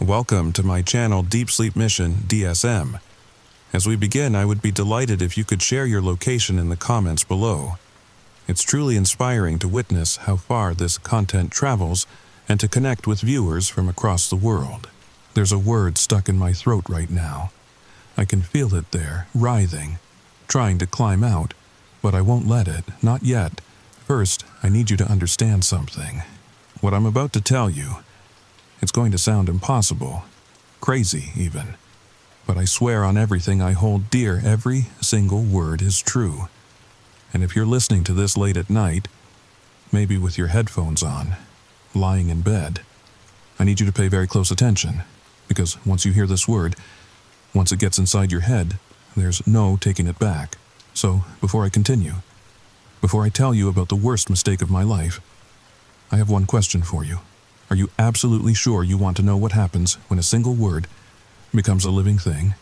Welcome to my Channel Deep Sleep Mission-DSM. As we begin, I would be delighted if you could share your location in the comments below. It's truly inspiring to witness how far this content travels and to connect with viewers from across the world. There's a word stuck in my throat right now. I can feel it there, writhing, trying to climb out, but I won't let it, not yet. First, I need you to understand something. What I'm about to tell you, it's going to sound impossible, crazy even. But I swear on everything I hold dear, every single word is true. And if you're listening to this late at night, maybe with your headphones on, lying in bed, I need you to pay very close attention, because once you hear this word, once it gets inside your head, there's no taking it back. So, before I continue, before I tell you about the worst mistake of my life, I have one question for you. Are you absolutely sure you want to know what happens when a single word becomes a living thing?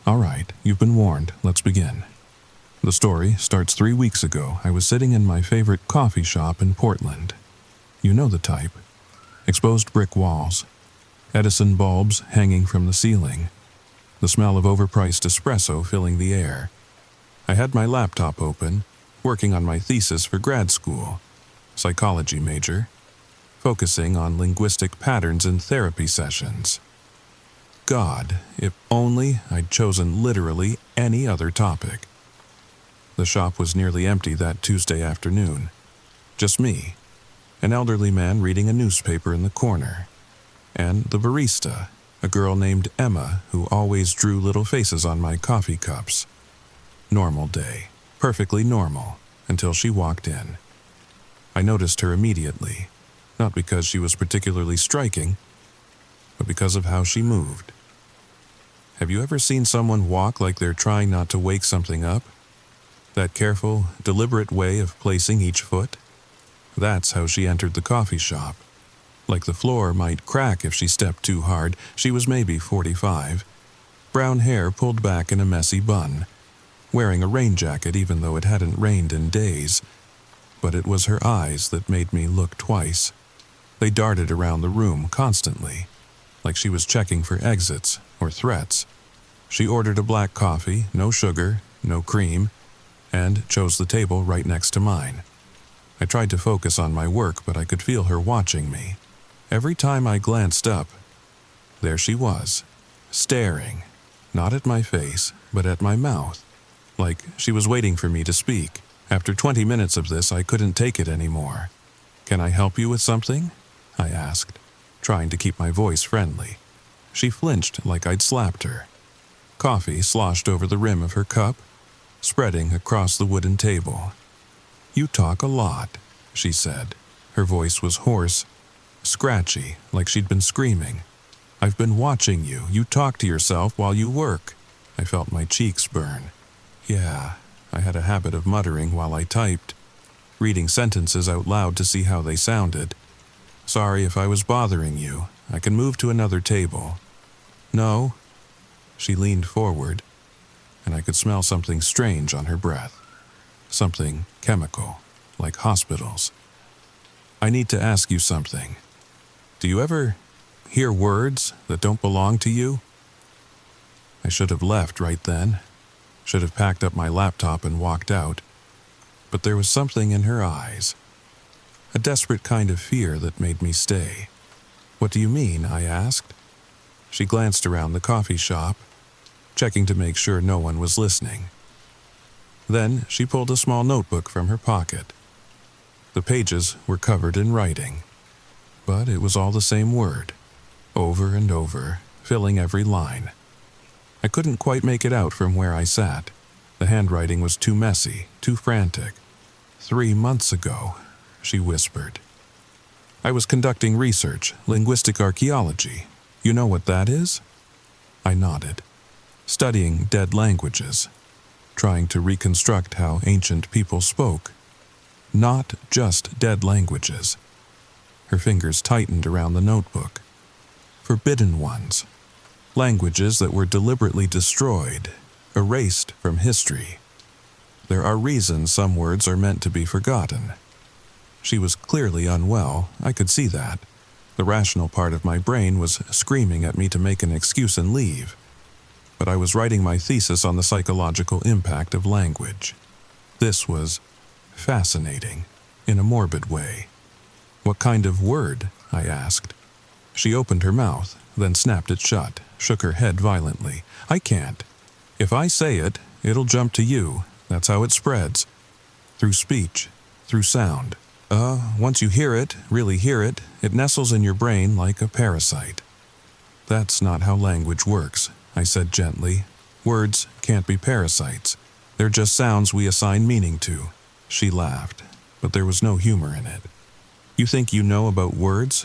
All right, you've been warned. Let's begin. The story starts 3 weeks ago. I was sitting in my favorite coffee shop in Portland. You know the type. Exposed brick walls, Edison bulbs hanging from the ceiling, the smell of overpriced espresso filling the air. I had my laptop open, working on my thesis for grad school, psychology major, focusing on linguistic patterns in therapy sessions. God, if only I'd chosen literally any other topic. The shop was nearly empty that Tuesday afternoon. Just me, an elderly man reading a newspaper in the corner, and the barista, a girl named Emma who always drew little faces on my coffee cups. Normal day, perfectly normal, until she walked in. I noticed her immediately. Not because she was particularly striking, but because of how she moved. Have you ever seen someone walk like they're trying not to wake something up? That careful, deliberate way of placing each foot? That's how she entered the coffee shop. Like the floor might crack if she stepped too hard, she was maybe 45. Brown hair pulled back in a messy bun, wearing a rain jacket even though it hadn't rained in days. But it was her eyes that made me look twice. They darted around the room constantly, like she was checking for exits or threats. She ordered a black coffee, no sugar, no cream, and chose the table right next to mine. I tried to focus on my work, but I could feel her watching me. Every time I glanced up, there she was, staring, not at my face, but at my mouth, like she was waiting for me to speak. After 20 minutes of this, I couldn't take it anymore. "Can I help you with something?" I asked, trying to keep my voice friendly. She flinched like I'd slapped her. Coffee sloshed over the rim of her cup, spreading across the wooden table. "You talk a lot," she said. Her voice was hoarse, scratchy, like she'd been screaming. "I've been watching you. You talk to yourself while you work." I felt my cheeks burn. Yeah, I had a habit of muttering while I typed, reading sentences out loud to see how they sounded. "Sorry if I was bothering you. I can move to another table." "No." She leaned forward, and I could smell something strange on her breath. Something chemical, like hospitals. "I need to ask you something. Do you ever hear words that don't belong to you?" I should have left right then. Should have packed up my laptop and walked out. But there was something in her eyes. A desperate kind of fear that made me stay. "What do you mean?" I asked. She glanced around the coffee shop, checking to make sure no one was listening. Then she pulled a small notebook from her pocket. The pages were covered in writing, but it was all the same word, over and over, filling every line. I couldn't quite make it out from where I sat. The handwriting was too messy, too frantic. 3 months ago, she whispered. "I was conducting research, linguistic archaeology. You know what that is?" I nodded. "Studying dead languages, trying to reconstruct how ancient people spoke. Not just dead languages." Her fingers tightened around the notebook. "Forbidden ones. Languages that were deliberately destroyed, erased from history. There are reasons some words are meant to be forgotten." She was clearly unwell, I could see that. The rational part of my brain was screaming at me to make an excuse and leave, but I was writing my thesis on the psychological impact of language. This was fascinating, in a morbid way. "What kind of word?" I asked. She opened her mouth, then snapped it shut, shook her head violently. "I can't. If I say it, it'll jump to you. That's how it spreads. Through speech, through sound. Once you hear it, really hear it, it nestles in your brain like a parasite." "That's not how language works," I said gently. "Words can't be parasites. They're just sounds we assign meaning to." She laughed, but there was no humor in it. "You think you know about words?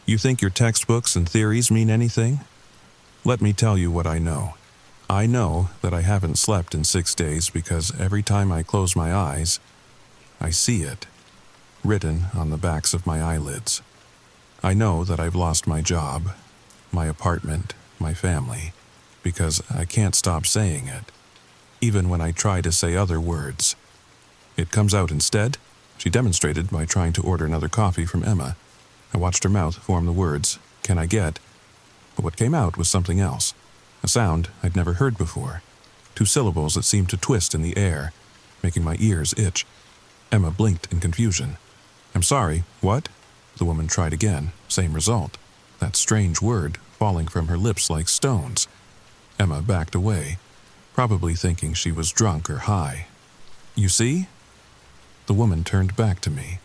You think your textbooks and theories mean anything? Let me tell you what I know. I know that I haven't slept in 6 days because every time I close my eyes, I see it, written on the backs of my eyelids. I know that I've lost my job, my apartment, my family, because I can't stop saying it, even when I try to say other words. It comes out instead." She demonstrated by trying to order another coffee from Emma. I watched her mouth form the words, "Can I get?" But what came out was something else, a sound I'd never heard before. 2 syllables that seemed to twist in the air, making my ears itch. Emma blinked in confusion. "I'm sorry, what?" The woman tried again, same result. That strange word falling from her lips like stones. Emma backed away, probably thinking she was drunk or high. "You see?" The woman turned back to me,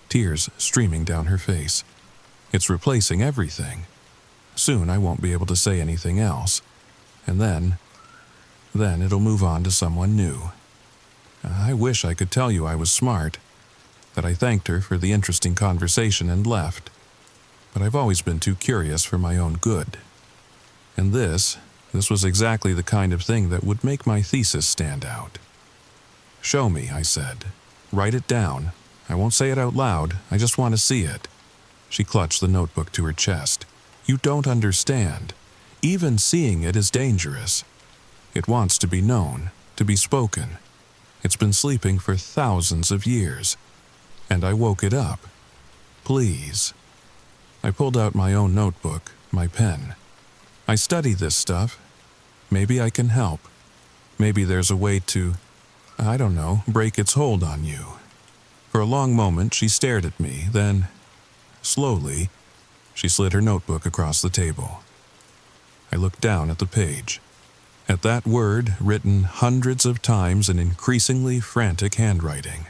tears streaming down her face. "It's replacing everything. Soon I won't be able to say anything else. And then it'll move on to someone new." I wish I could tell you I was smart, that I thanked her for the interesting conversation and left, but I've always been too curious for my own good. And this was exactly the kind of thing that would make my thesis stand out. "Show me," I said. "Write it down. I won't say it out loud, I just want to see it." She clutched the notebook to her chest. "You don't understand. Even seeing it is dangerous. It wants to be known, to be spoken. It's been sleeping for thousands of years. And I woke it up. Please." I pulled out my own notebook, my pen. "I study this stuff. Maybe I can help. Maybe there's a way to, I don't know, break its hold on you." For a long moment she stared at me, then, slowly, she slid her notebook across the table. I looked down at the page, at that word written hundreds of times in increasingly frantic handwriting.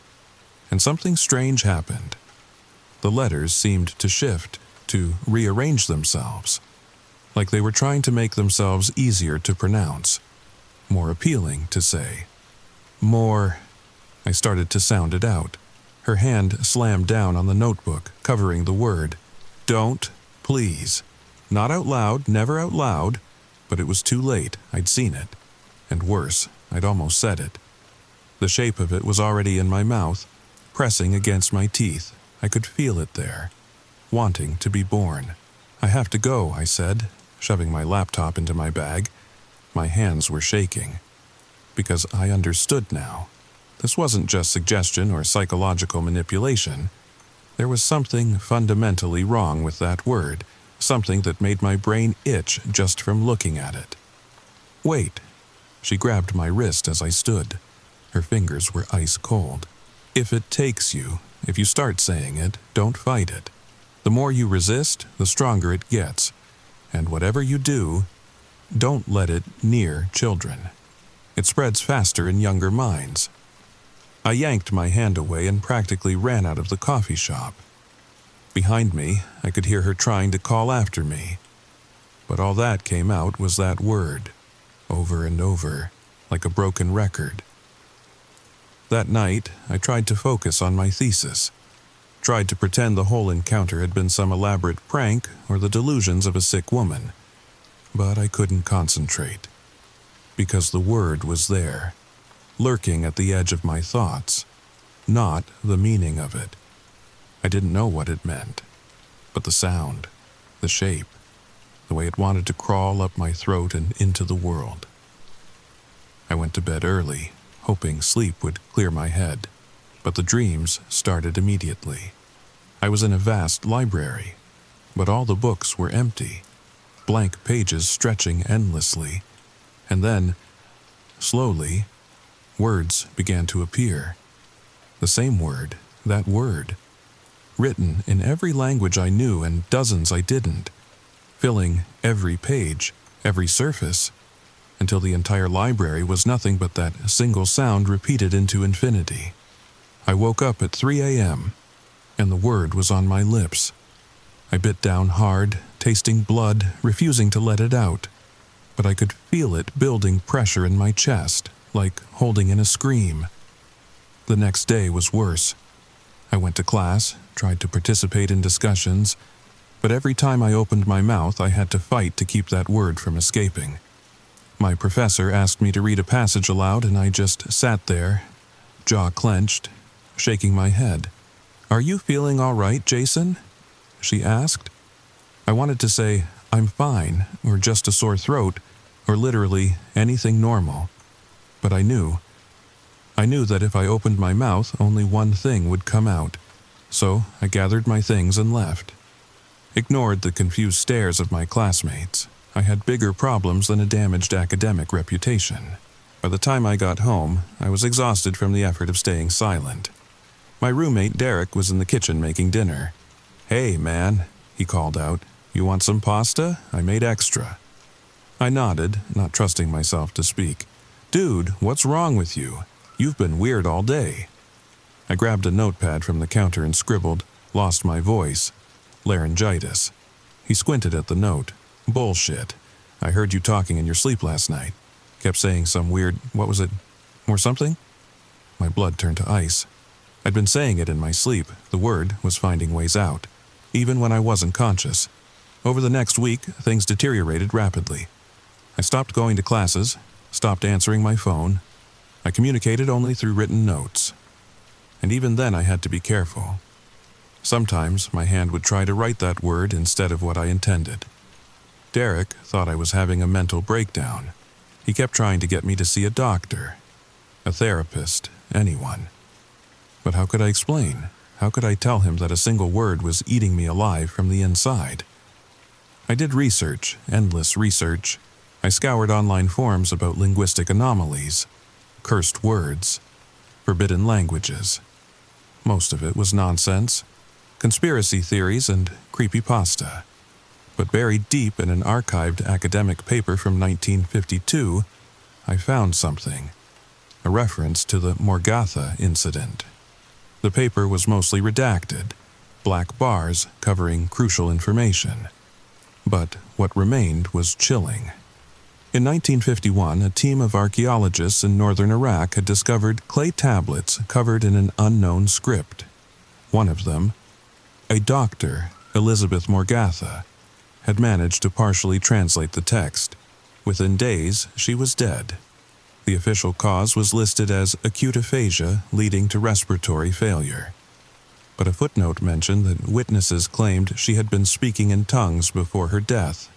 And something strange happened. The letters seemed to shift, to rearrange themselves, like they were trying to make themselves easier to pronounce, more appealing to say. More. I started to sound it out. Her hand slammed down on the notebook, covering the word. "Don't, please." Not out loud, never out loud, but it was too late, I'd seen it. And worse, I'd almost said it. The shape of it was already in my mouth, pressing against my teeth. I could feel it there, wanting to be born. "I have to go," I said, shoving my laptop into my bag. My hands were shaking, because I understood now. This wasn't just suggestion or psychological manipulation. There was something fundamentally wrong with that word, something that made my brain itch just from looking at it. "Wait." She grabbed my wrist as I stood. Her fingers were ice cold. "If it takes you, if you start saying it, don't fight it. The more you resist, the stronger it gets. And whatever you do, don't let it near children. It spreads faster in younger minds." I yanked my hand away and practically ran out of the coffee shop. Behind me, I could hear her trying to call after me. But all that came out was that word, over and over, like a broken record. That night, I tried to focus on my thesis, tried to pretend the whole encounter had been some elaborate prank or the delusions of a sick woman. But I couldn't concentrate, because the word was there, lurking at the edge of my thoughts, not the meaning of it. I didn't know what it meant, but the sound, the shape, the way it wanted to crawl up my throat and into the world. I went to bed early, hoping sleep would clear my head, but the dreams started immediately. I was in a vast library. but all the books were empty, blank pages stretching endlessly. And then, slowly, words began to appear. The same word, that word, written in every language I knew and dozens I didn't, filling every page, every surface, until the entire library was nothing but that single sound repeated into infinity. I woke up at 3 a.m., and the word was on my lips. I bit down hard, tasting blood, refusing to let it out, but I could feel it building pressure in my chest, like holding in a scream. The next day was worse. I went to class, tried to participate in discussions, but every time I opened my mouth I had to fight to keep that word from escaping. My professor asked me to read a passage aloud and I just sat there, jaw clenched, shaking my head. "Are you feeling all right, Jason?" she asked. I wanted to say, "I'm fine," or just a sore throat, or literally anything normal. But I knew that if I opened my mouth, only one thing would come out. So I gathered my things and left. Ignored the confused stares of my classmates. I had bigger problems than a damaged academic reputation. By the time I got home, I was exhausted from the effort of staying silent. My roommate Derek was in the kitchen making dinner. "Hey, man," he called out. "You want some pasta? I made extra." I nodded, not trusting myself to speak. "Dude, what's wrong with you? You've been weird all day." I grabbed a notepad from the counter and scribbled, "Lost my voice. Laryngitis." He squinted at the note. "Bullshit. I heard you talking in your sleep last night. Kept saying some weird, what was it, or something?" My blood turned to ice. I'd been saying it in my sleep. The word was finding ways out, even when I wasn't conscious. Over the next week, things deteriorated rapidly. I stopped going to classes, stopped answering my phone. I communicated only through written notes. And even then I had to be careful. Sometimes my hand would try to write that word instead of what I intended. Derek thought I was having a mental breakdown. He kept trying to get me to see a doctor, a therapist, anyone. But how could I explain? How could I tell him that a single word was eating me alive from the inside? I did research, endless research. I scoured online forums about linguistic anomalies, cursed words, forbidden languages. Most of it was nonsense, conspiracy theories and creepypasta. But buried deep in an archived academic paper from 1952, I found something, a reference to the Morgatha incident. The paper was mostly redacted, black bars covering crucial information. But what remained was chilling. In 1951, a team of archaeologists in northern Iraq had discovered clay tablets covered in an unknown script. One of them, a doctor, Elizabeth Morgatha, had managed to partially translate the text. Within days, she was dead. The official cause was listed as acute aphasia leading to respiratory failure. But a footnote mentioned that witnesses claimed she had been speaking in tongues before her death,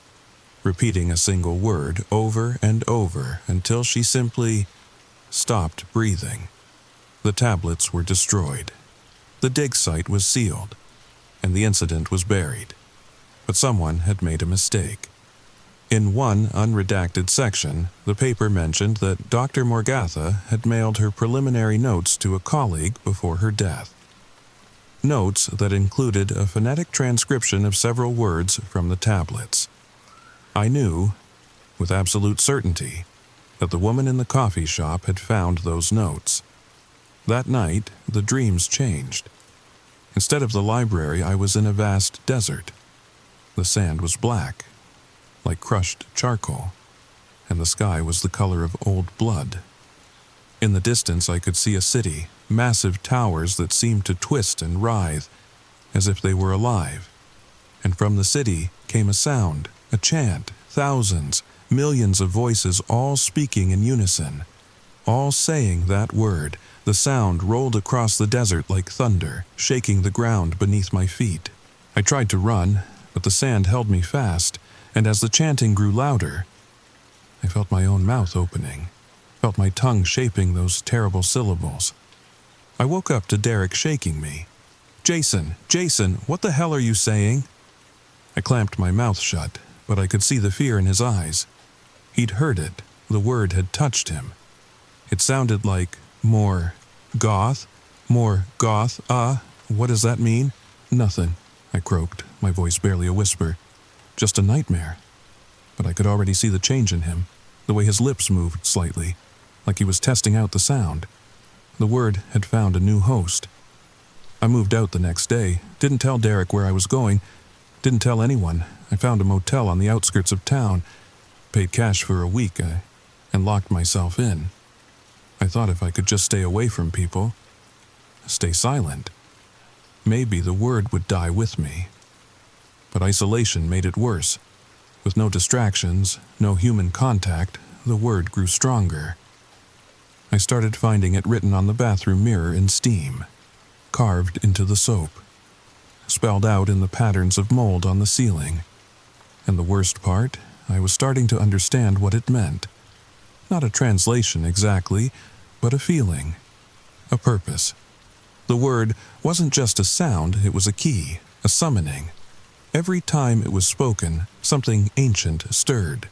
repeating a single word over and over until she simply stopped breathing. The tablets were destroyed. The dig site was sealed, and the incident was buried. But someone had made a mistake. In one unredacted section, the paper mentioned that Dr. Morgatha had mailed her preliminary notes to a colleague before her death. Notes that included a phonetic transcription of several words from the tablets. I knew, with absolute certainty, that the woman in the coffee shop had found those notes. That night, the dreams changed. Instead of the library, I was in a vast desert. The sand was black, like crushed charcoal, and the sky was the color of old blood. In the distance I could see a city, massive towers that seemed to twist and writhe, as if they were alive. And from the city came a sound, a chant, thousands, millions of voices all speaking in unison, all saying that word. The sound rolled across the desert like thunder, shaking the ground beneath my feet. I tried to run, but the sand held me fast, and as the chanting grew louder, I felt my own mouth opening, felt my tongue shaping those terrible syllables. I woke up to Derek shaking me. Jason, what the hell are you saying?" I clamped my mouth shut, but I could see the fear in his eyes. He'd heard it. The word had touched him. It sounded like more goth. What does that mean? Nothing, I croaked, my voice barely a whisper. Just a nightmare. But I could already see the change in him, the way his lips moved slightly, like he was testing out the sound. The word had found a new host. I moved out the next day, didn't tell Derek where I was going, didn't tell anyone. I found a motel on the outskirts of town, paid cash for a week, and locked myself in. I thought if I could just stay away from people, stay silent, maybe the word would die with me. But isolation made it worse. With no distractions, no human contact, the word grew stronger. I started finding it written on the bathroom mirror in steam, carved into the soap, spelled out in the patterns of mold on the ceiling. And the worst part, I was starting to understand what it meant. Not a translation exactly, but a feeling, a purpose. The word wasn't just a sound, it was a key, a summoning. Every time it was spoken, something ancient stirred.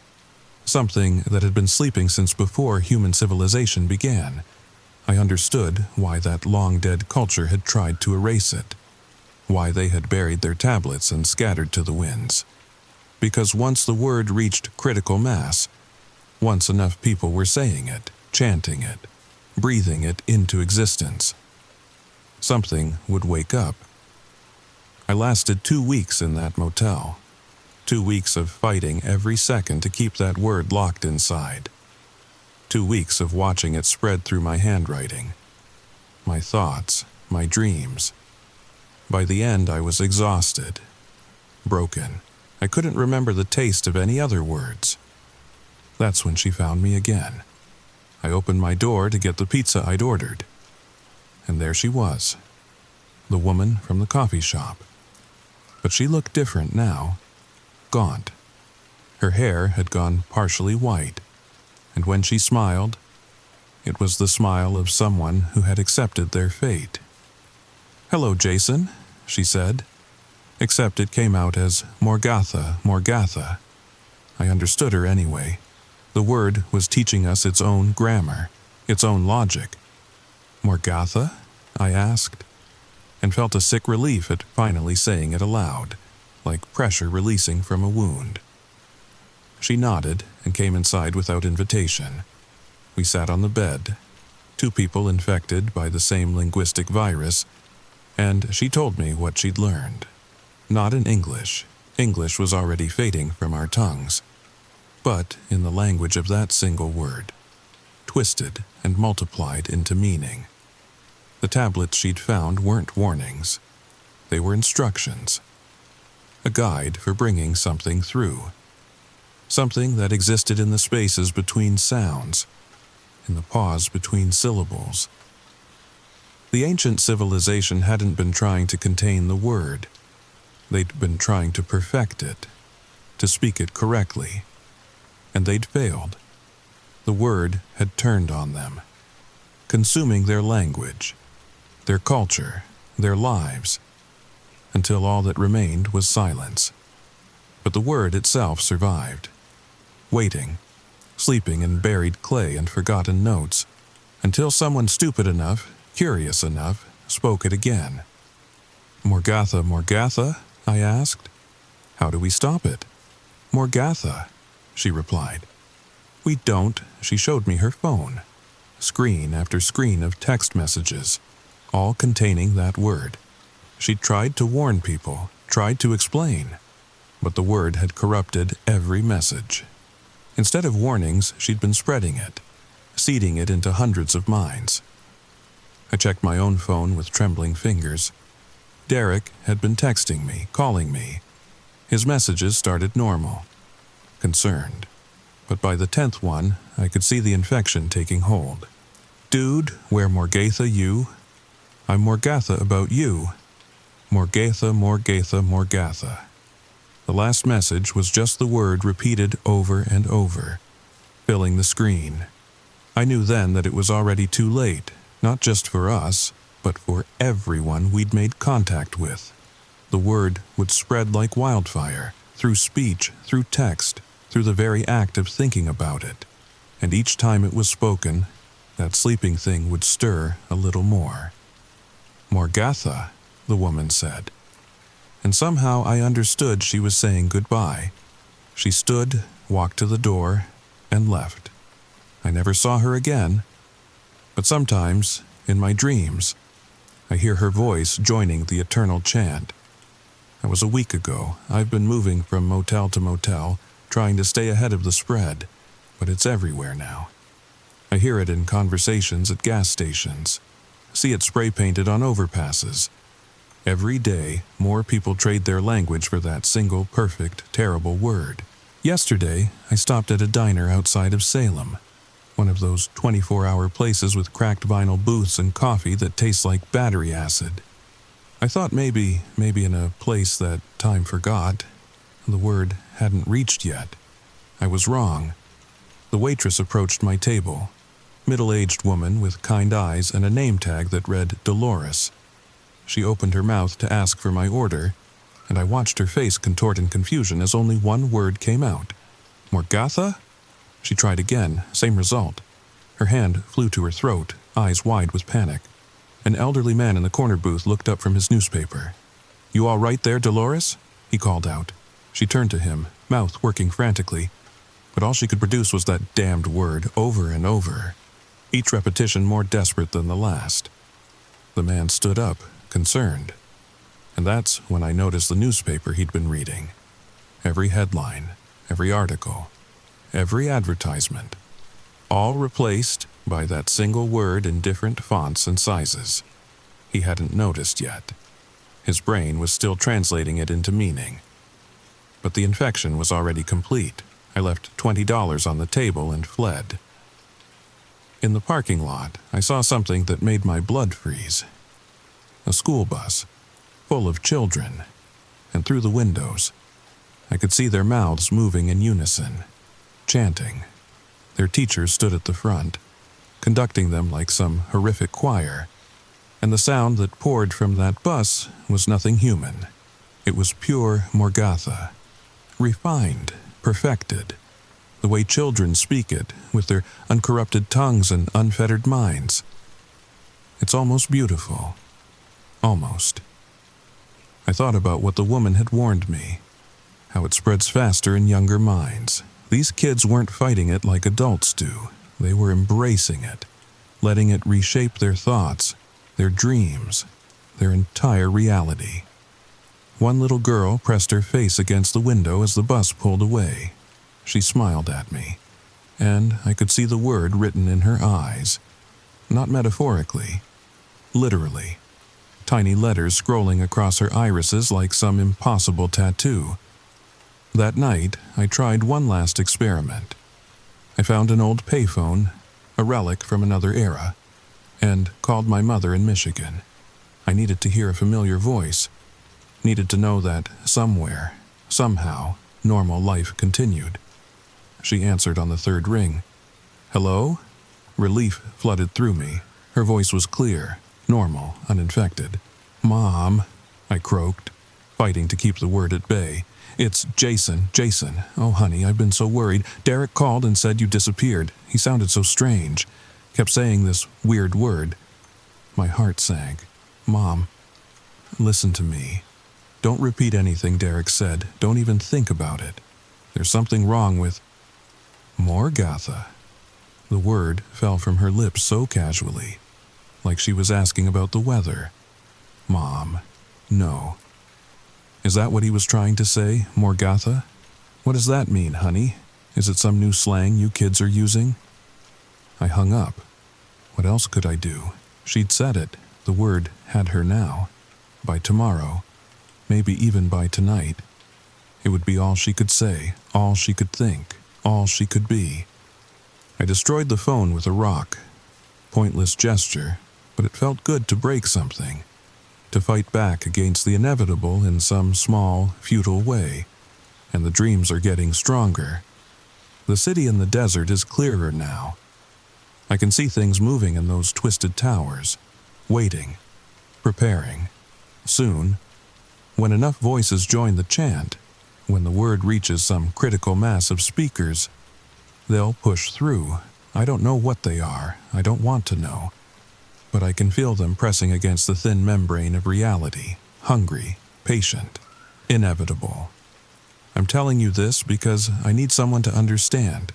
Something that had been sleeping since before human civilization began. I understood why that long-dead culture had tried to erase it. Why they had buried their tablets and scattered to the winds. Because once the word reached critical mass, once enough people were saying it, chanting it, breathing it into existence, something would wake up. I lasted 2 weeks in that motel. 2 weeks of fighting every second to keep that word locked inside. 2 weeks of watching it spread through my handwriting, my thoughts, my dreams. By the end, I was exhausted, broken. I couldn't remember the taste of any other words. That's when she found me again. I opened my door to get the pizza I'd ordered. And there she was, the woman from the coffee shop. But she looked different now, gaunt. Her hair had gone partially white, and when she smiled, it was the smile of someone who had accepted their fate. "Hello, Jason," she said, except it came out as Morgatha. I understood her anyway. The word was teaching us its own grammar, its own logic. "Morgatha?" I asked, and felt a sick relief at finally saying it aloud, like pressure releasing from a wound. She nodded and came inside without invitation. We sat on the bed, 2 people infected by the same linguistic virus, and she told me what she'd learned. Not in English. English was already fading from our tongues. But in the language of that single word, twisted and multiplied into meaning. The tablets she'd found weren't warnings. They were instructions. A guide for bringing something through. Something that existed in the spaces between sounds, in the pause between syllables. The ancient civilization hadn't been trying to contain the word. They'd been trying to perfect it, to speak it correctly. And they'd failed. The word had turned on them, consuming their language, their culture, their lives, until all that remained was silence. But the word itself survived, waiting, sleeping in buried clay and forgotten notes, until someone stupid enough, curious enough, spoke it again. Morgatha, I asked. "How do we stop it?" "Morgatha," she replied. "We don't." She showed me her phone. Screen after screen of text messages, all containing that word. She'd tried to warn people, tried to explain, but the word had corrupted every message. Instead of warnings, she'd been spreading it, seeding it into hundreds of minds. I checked my own phone with trembling fingers. Derek had been texting me, calling me. His messages started normal, concerned. But by the 10th one, I could see the infection taking hold. "Dude, where Morgatha you? I'm Morgatha about you. Morgatha. The last message was just the word repeated over and over, filling the screen. I knew then that it was already too late, not just for us, but for everyone we'd made contact with. The word would spread like wildfire, through speech, through text, through the very act of thinking about it. And each time it was spoken, that sleeping thing would stir a little more. "Morgatha," the woman said. And somehow I understood she was saying goodbye. She stood, walked to the door, and left. I never saw her again, but sometimes, in my dreams, I hear her voice joining the eternal chant. That was a week ago. I've been moving from motel to motel, trying to stay ahead of the spread, but it's everywhere now. I hear it in conversations at gas stations, see it spray-painted on overpasses. Every day, more people trade their language for that single, perfect, terrible word. Yesterday, I stopped at a diner outside of Salem, one of those 24-hour places with cracked vinyl booths and coffee that tastes like battery acid. I thought maybe in a place that time forgot, the word hadn't reached yet. I was wrong. The waitress approached my table, middle-aged woman with kind eyes and a name tag that read Dolores. She opened her mouth to ask for my order, and I watched her face contort in confusion as only one word came out. "Morgatha?" She tried again, same result. Her hand flew to her throat, eyes wide with panic. An elderly man in the corner booth looked up from his newspaper. "You all right there, Dolores?" he called out. She turned to him, mouth working frantically, but all she could produce was that damned word over and over, each repetition more desperate than the last. The man stood up, concerned, and that's when I noticed the newspaper he'd been reading. Every headline, every article, every advertisement, all replaced by that single word in different fonts and sizes. He hadn't noticed yet. His brain was still translating it into meaning. But the infection was already complete. I left $20 on the table and fled. In the parking lot, I saw something that made my blood freeze. A school bus, full of children, and through the windows, I could see their mouths moving in unison, chanting. Their teachers stood at the front, conducting them like some horrific choir, and the sound that poured from that bus was nothing human. It was pure Morgatha, refined, perfected, the way children speak it, with their uncorrupted tongues and unfettered minds. It's almost beautiful. Almost. I thought about what the woman had warned me, how it spreads faster in younger minds. These kids weren't fighting it like adults do. They were embracing it, letting it reshape their thoughts, their dreams, their entire reality. One little girl pressed her face against the window as the bus pulled away. She smiled at me, and I could see the word written in her eyes. Not metaphorically, literally. Tiny letters scrolling across her irises like some impossible tattoo. That night, I tried one last experiment. I found an old payphone, a relic from another era, and called my mother in Michigan. I needed to hear a familiar voice, needed to know that somewhere, somehow, normal life continued. She answered on the third ring. "Hello?" Relief flooded through me. Her voice was clear, normal, uninfected. "Mom," I croaked, fighting to keep the word at bay. "It's Jason. Oh, honey, I've been so worried. Derek called and said you disappeared. He sounded so strange. Kept saying this weird word." My heart sank. "Mom, listen to me. Don't repeat anything Derek said. Don't even think about it. There's something wrong with..." "Morgatha." The word fell from her lips so casually, like she was asking about the weather. "Mom, no." Is that what he was trying to say, Morgatha? What does that mean, honey? Is it some new slang you kids are using? I hung up. What else could I do? She'd said it. The word had her now. By tomorrow, maybe even by tonight, it would be all she could say, all she could think, all she could be. I destroyed the phone with a rock. Pointless gesture, but it felt good to break something. To fight back against the inevitable in some small, futile way, and the dreams are getting stronger. The city in the desert is clearer now. I can see things moving in those twisted towers, waiting, preparing. Soon, When enough voices join the chant, when the word reaches some critical mass of speakers, they'll push through. I don't know what they are. I don't want to know. But I can feel them pressing against the thin membrane of reality, hungry, patient, inevitable. I'm telling you this because I need someone to understand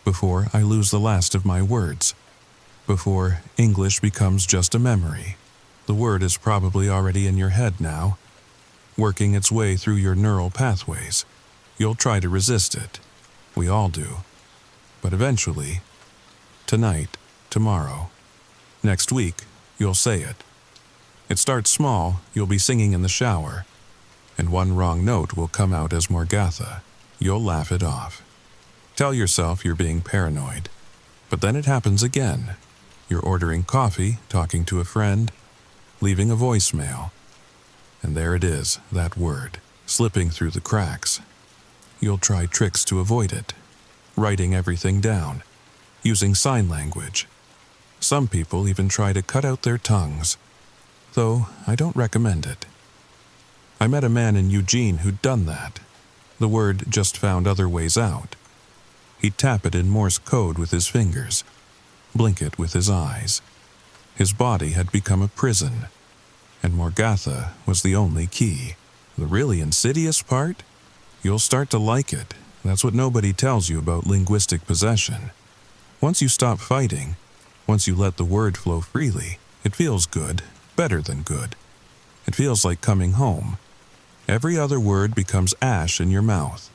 before I lose the last of my words, before English becomes just a memory. The word is probably already in your head now, working its way through your neural pathways. You'll try to resist it. We all do. But eventually, tonight, tomorrow, next week, you'll say it. It starts small, you'll be singing in the shower, and one wrong note will come out as Morgatha. You'll laugh it off. Tell yourself you're being paranoid. But then it happens again. You're ordering coffee, talking to a friend, leaving a voicemail. And there it is, that word, slipping through the cracks. You'll try tricks to avoid it, writing everything down, using sign language. Some people even try to cut out their tongues, though I don't recommend it. I met a man in Eugene who'd done that. The word just found other ways out. He'd tap it in Morse code with his fingers, blink it with his eyes. His body had become a prison, and Morgatha was the only key. The really insidious part? You'll start to like it. That's what nobody tells you about linguistic possession. Once you stop fighting, once you let the word flow freely, it feels good, better than good. It feels like coming home. Every other word becomes ash in your mouth.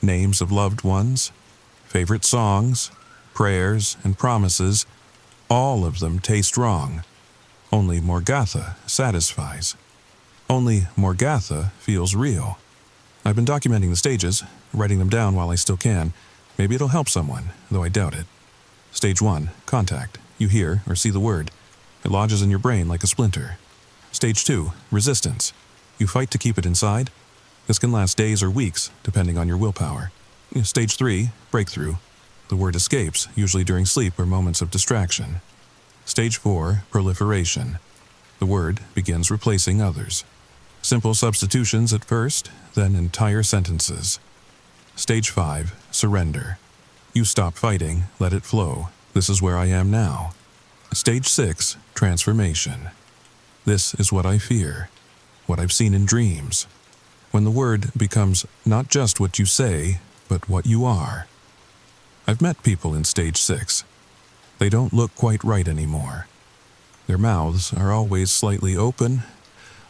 Names of loved ones, favorite songs, prayers, and promises, all of them taste wrong. Only Morgatha satisfies. Only Morgatha feels real. I've been documenting the stages, writing them down while I still can. Maybe it'll help someone, though I doubt it. Stage 1, contact. You hear or see the word. It lodges in your brain like a splinter. Stage 2, resistance. You fight to keep it inside. This can last days or weeks, depending on your willpower. Stage 3, breakthrough. The word escapes, usually during sleep or moments of distraction. Stage 4, proliferation. The word begins replacing others. Simple substitutions at first, then entire sentences. Stage 5, surrender. You stop fighting, let it flow. This is where I am now. Stage 6, transformation. This is what I fear, what I've seen in dreams. When the word becomes not just what you say, but what you are. I've met people in stage 6. They don't look quite right anymore. Their mouths are always slightly open,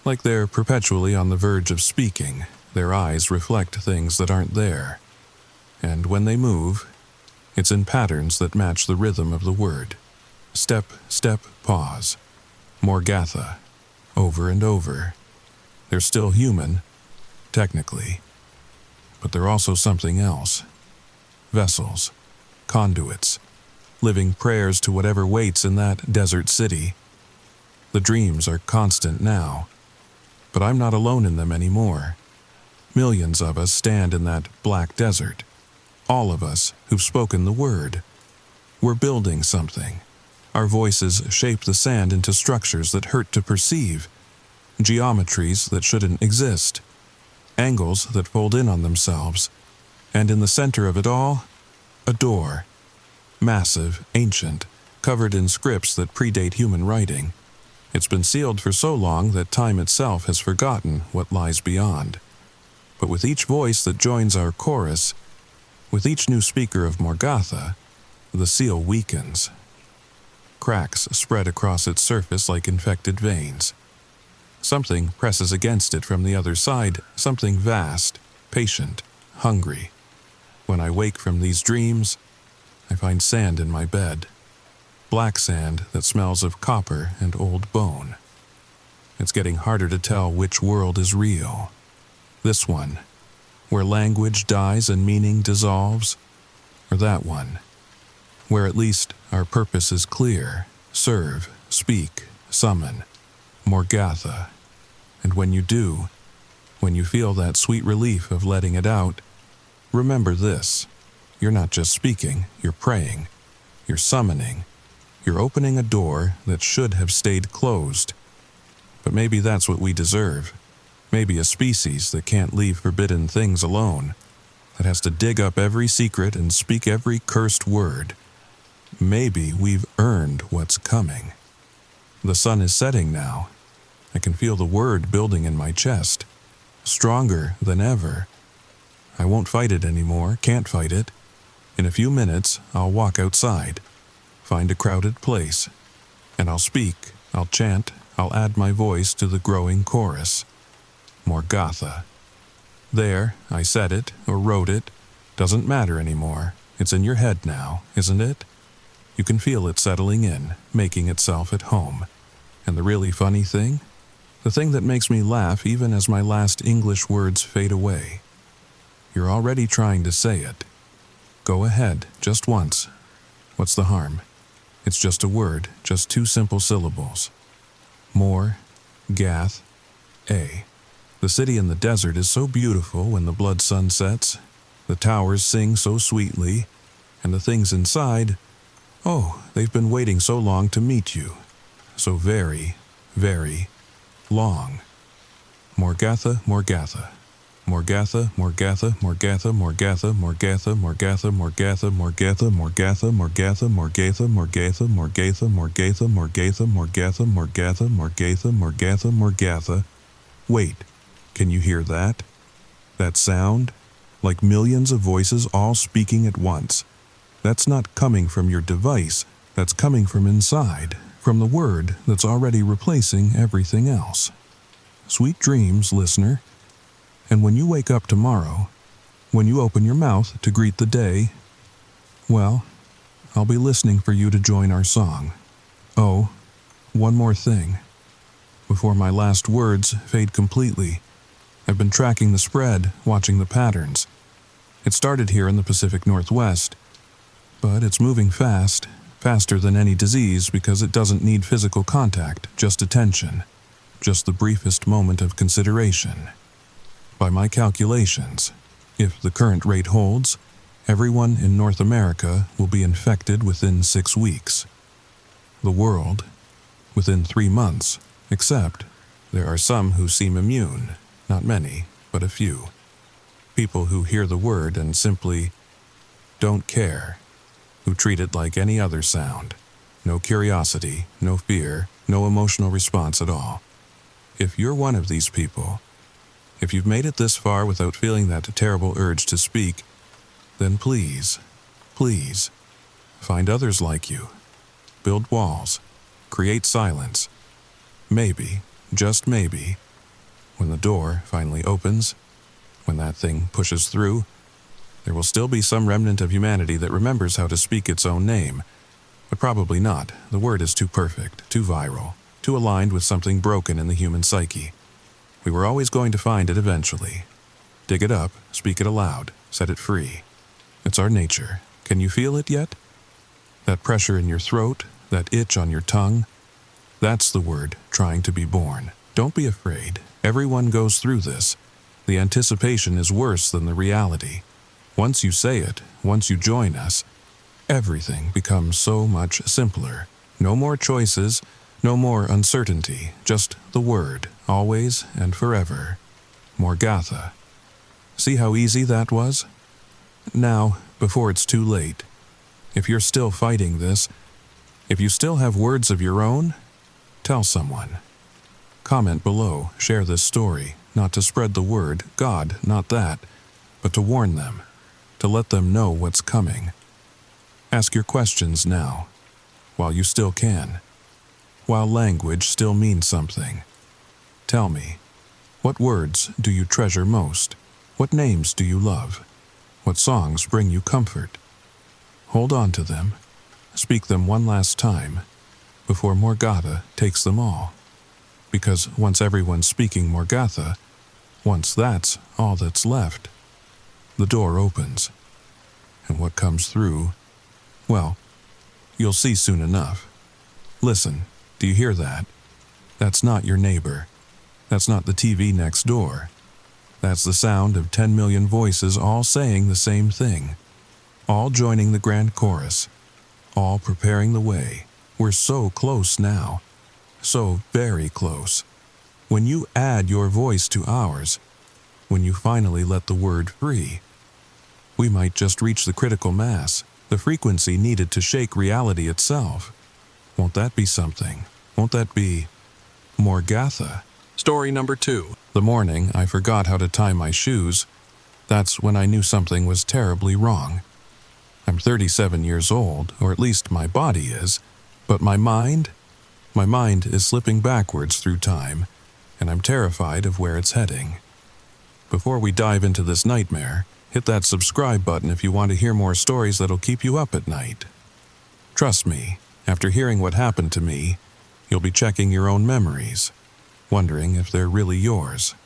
like they're perpetually on the verge of speaking. Their eyes reflect things that aren't there. And when they move, it's in patterns that match the rhythm of the word. Step, step, pause. Morgatha. Over and over. They're still human, technically. But they're also something else. Vessels. Conduits. Living prayers to whatever waits in that desert city. The dreams are constant now. But I'm not alone in them anymore. Millions of us stand in that black desert. All of us who've spoken the word. We're building something. Our voices shape the sand into structures that hurt to perceive, geometries that shouldn't exist, angles that fold in on themselves, and in the center of it all, a door. Massive, ancient, covered in scripts that predate human writing. It's been sealed for so long that time itself has forgotten what lies beyond. But with each voice that joins our chorus, with each new speaker of Morgatha, the seal weakens. Cracks spread across its surface like infected veins. Something presses against it from the other side, something vast, patient, hungry. When I wake from these dreams, I find sand in my bed. Black sand that smells of copper and old bone. It's getting harder to tell which world is real. This one, where language dies and meaning dissolves, or that one, where at least our purpose is clear, serve, speak, summon, Morgatha. And when you do, when you feel that sweet relief of letting it out, remember this. You're not just speaking, you're praying, you're summoning, you're opening a door that should have stayed closed. But maybe that's what we deserve. Maybe a species that can't leave forbidden things alone, that has to dig up every secret and speak every cursed word. Maybe we've earned what's coming. The sun is setting now. I can feel the word building in my chest, stronger than ever. I won't fight it anymore, can't fight it. In a few minutes, I'll walk outside, find a crowded place, and I'll speak, I'll chant, I'll add my voice to the growing chorus. Morgatha. There, I said it, or wrote it. Doesn't matter anymore. It's in your head now, isn't it? You can feel it settling in, making itself at home. And the really funny thing? The thing that makes me laugh even as my last English words fade away. You're already trying to say it. Go ahead, just once. What's the harm? It's just a word, just 2 simple syllables. Gath, A. The city in the desert is so beautiful when the blood sun sets. The towers sing so sweetly, and the things inside, oh, they've been waiting so long to meet you. So very, very long. Morgatha, Morgatha. Morgatha, Morgatha, Morgatha, Morgatha, Morgatha, Morgatha, Morgatha, Morgatha, Morgatha, Morgatha, Morgatha, Morgatha, Morgatha, Morgatha, Morgatha, Morgatha, Morgatha, Morgatha, Morgatha, Morgatha. Wait, can you hear that? That sound? Like millions of voices all speaking at once. That's not coming from your device, that's coming from inside, from the word that's already replacing everything else. Sweet dreams, listener. And when you wake up tomorrow, when you open your mouth to greet the day, well, I'll be listening for you to join our song. Oh, one more thing. Before my last words fade completely, I've been tracking the spread, watching the patterns. It started here in the Pacific Northwest, but it's moving fast, faster than any disease because it doesn't need physical contact, just attention, just the briefest moment of consideration. By my calculations, if the current rate holds, everyone in North America will be infected within 6 weeks. The world, within 3 months, except there are some who seem immune, not many, but a few. People who hear the word and simply don't care, who treat it like any other sound. No curiosity, no fear, no emotional response at all. If you're one of these people, if you've made it this far without feeling that terrible urge to speak, then please, please, find others like you. Build walls. Create silence. Maybe, just maybe, when the door finally opens, when that thing pushes through, there will still be some remnant of humanity that remembers how to speak its own name. But probably not. The word is too perfect, too viral, too aligned with something broken in the human psyche. We were always going to find it eventually. Dig it up, speak it aloud, set it free. It's our nature. Can you feel it yet? That pressure in your throat, that itch on your tongue, that's the word trying to be born. Don't be afraid. Everyone goes through this. The anticipation is worse than the reality. Once you say it, once you join us, everything becomes so much simpler. No more choices, no more uncertainty, just the word, always and forever. Morgatha. See how easy that was? Now, before it's too late, if you're still fighting this, if you still have words of your own, tell someone. Comment below, share this story, not to spread the word, God, not that, but to warn them, to let them know what's coming. Ask your questions now, while you still can. While language still means something. Tell me, what words do you treasure most? What names do you love? What songs bring you comfort? Hold on to them. Speak them one last time before Morgatha takes them all. Because once everyone's speaking Morgatha, once that's all that's left, the door opens. And what comes through, well, you'll see soon enough. Listen. Do you hear that? That's not your neighbor. That's not the TV next door. That's the sound of 10 million voices all saying the same thing. All joining the grand chorus. All preparing the way. We're so close now. So very close. when you add your voice to ours, when you finally let the word free, we might just reach the critical mass, the frequency needed to shake reality itself. Won't that be something? Won't that be Morgatha? Story number 2. The morning I forgot how to tie my shoes, that's when I knew something was terribly wrong. I'm 37 years old, or at least my body is, but my mind is slipping backwards through time, and I'm terrified of where it's heading. Before we dive into this nightmare, hit that subscribe button if you want to hear more stories that'll keep you up at night. Trust me, after hearing what happened to me, you'll be checking your own memories, wondering if they're really yours.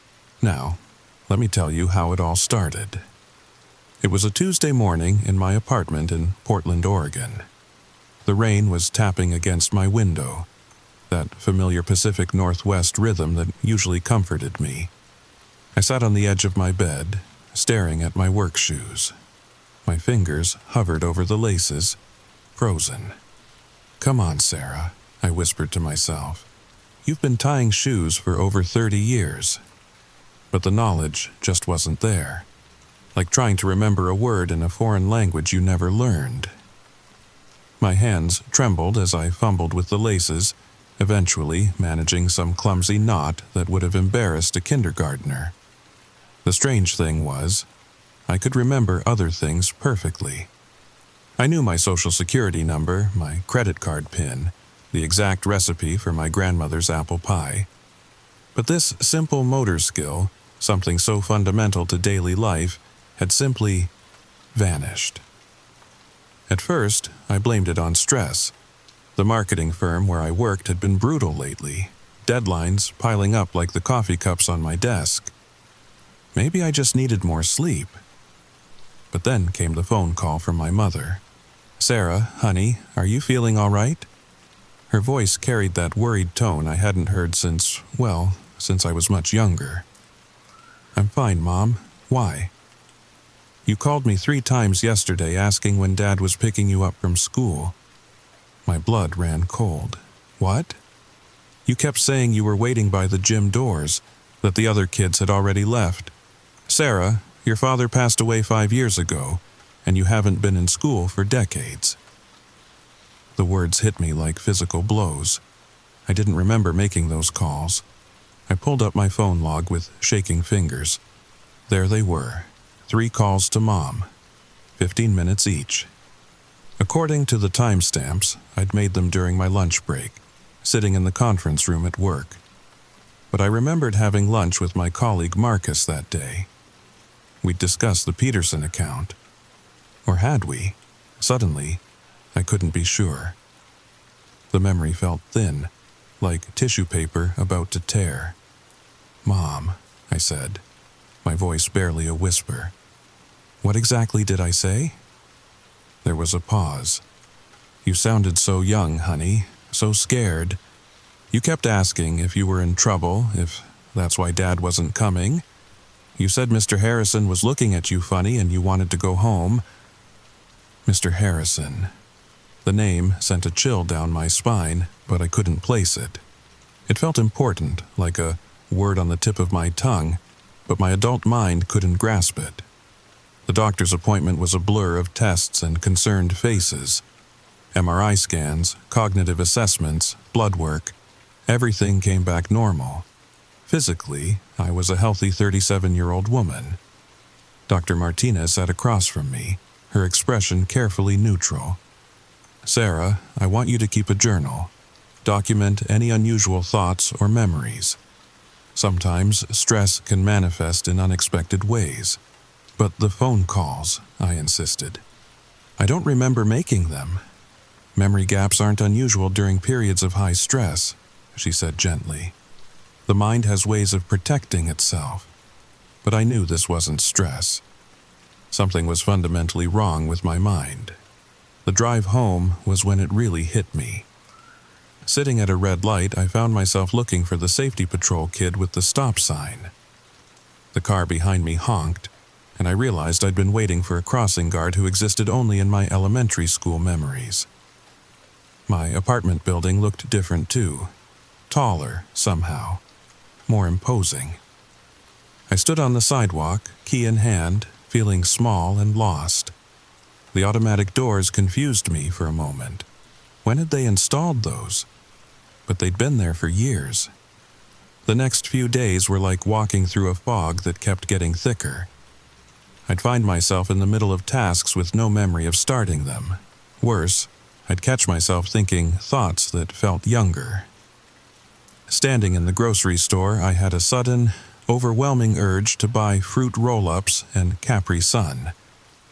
Now, let me tell you how it all started. It was a Tuesday morning in my apartment in Portland, Oregon. The rain was tapping against my window, that familiar Pacific Northwest rhythm that usually comforted me. I sat on the edge of my bed, staring at my work shoes. My fingers hovered over the laces, frozen. "Come on, Sarah," I whispered to myself. "You've been tying shoes for over 30 years." But the knowledge just wasn't there, like trying to remember a word in a foreign language you never learned. My hands trembled as I fumbled with the laces, eventually managing some clumsy knot that would have embarrassed a kindergartner. The strange thing was, I could remember other things perfectly. I knew my social security number, my credit card PIN, the exact recipe for my grandmother's apple pie. But this simple motor skill, something so fundamental to daily life, had simply vanished. At first, I blamed it on stress. The marketing firm where I worked had been brutal lately, deadlines piling up like the coffee cups on my desk. Maybe I just needed more sleep. But then came the phone call from my mother. "Sarah, honey, are you feeling all right?" Her voice carried that worried tone I hadn't heard since I was much younger. "I'm fine, Mom. Why?" "You called me 3 times yesterday asking when Dad was picking you up from school." My blood ran cold. "What?" "You kept saying you were waiting by the gym doors, that the other kids had already left. Sarah, your father passed away 5 years ago, and you haven't been in school for decades." The words hit me like physical blows. I didn't remember making those calls. I pulled up my phone log with shaking fingers. There they were, 3 calls to Mom, 15 minutes each. According to the timestamps, I'd made them during my lunch break, sitting in the conference room at work. But I remembered having lunch with my colleague Marcus that day. We'd discussed the Peterson account. Or had we? Suddenly, I couldn't be sure. The memory felt thin, like tissue paper about to tear. "Mom," I said, my voice barely a whisper. "What exactly did I say?" There was a pause. "You sounded so young, honey, so scared. You kept asking if you were in trouble, if that's why Dad wasn't coming. You said Mr. Harrison was looking at you funny and you wanted to go home." Mr. Harrison. The name sent a chill down my spine, but I couldn't place it. It felt important, like a word on the tip of my tongue, but my adult mind couldn't grasp it. The doctor's appointment was a blur of tests and concerned faces. MRI scans, cognitive assessments, blood work. Everything came back normal. Physically, I was a healthy 37-year-old woman. Dr. Martinez sat across from me, her expression carefully neutral. "Sarah, I want you to keep a journal. Document any unusual thoughts or memories. Sometimes stress can manifest in unexpected ways. But the phone calls," I insisted. "I don't remember making them." "Memory gaps aren't unusual during periods of high stress," she said gently. "The mind has ways of protecting itself." But I knew this wasn't stress. Something was fundamentally wrong with my mind. The drive home was when it really hit me. Sitting at a red light, I found myself looking for the safety patrol kid with the stop sign. The car behind me honked, and I realized I'd been waiting for a crossing guard who existed only in my elementary school memories. My apartment building looked different too. Taller, somehow. more imposing. I stood on the sidewalk, key in hand, feeling small and lost. The automatic doors confused me for a moment. When had they installed those? But they'd been there for years. The next few days were like walking through a fog that kept getting thicker. I'd find myself in the middle of tasks with no memory of starting them. Worse, I'd catch myself thinking thoughts that felt younger. Standing in the grocery store, I had a sudden, overwhelming urge to buy fruit roll-ups and Capri Sun.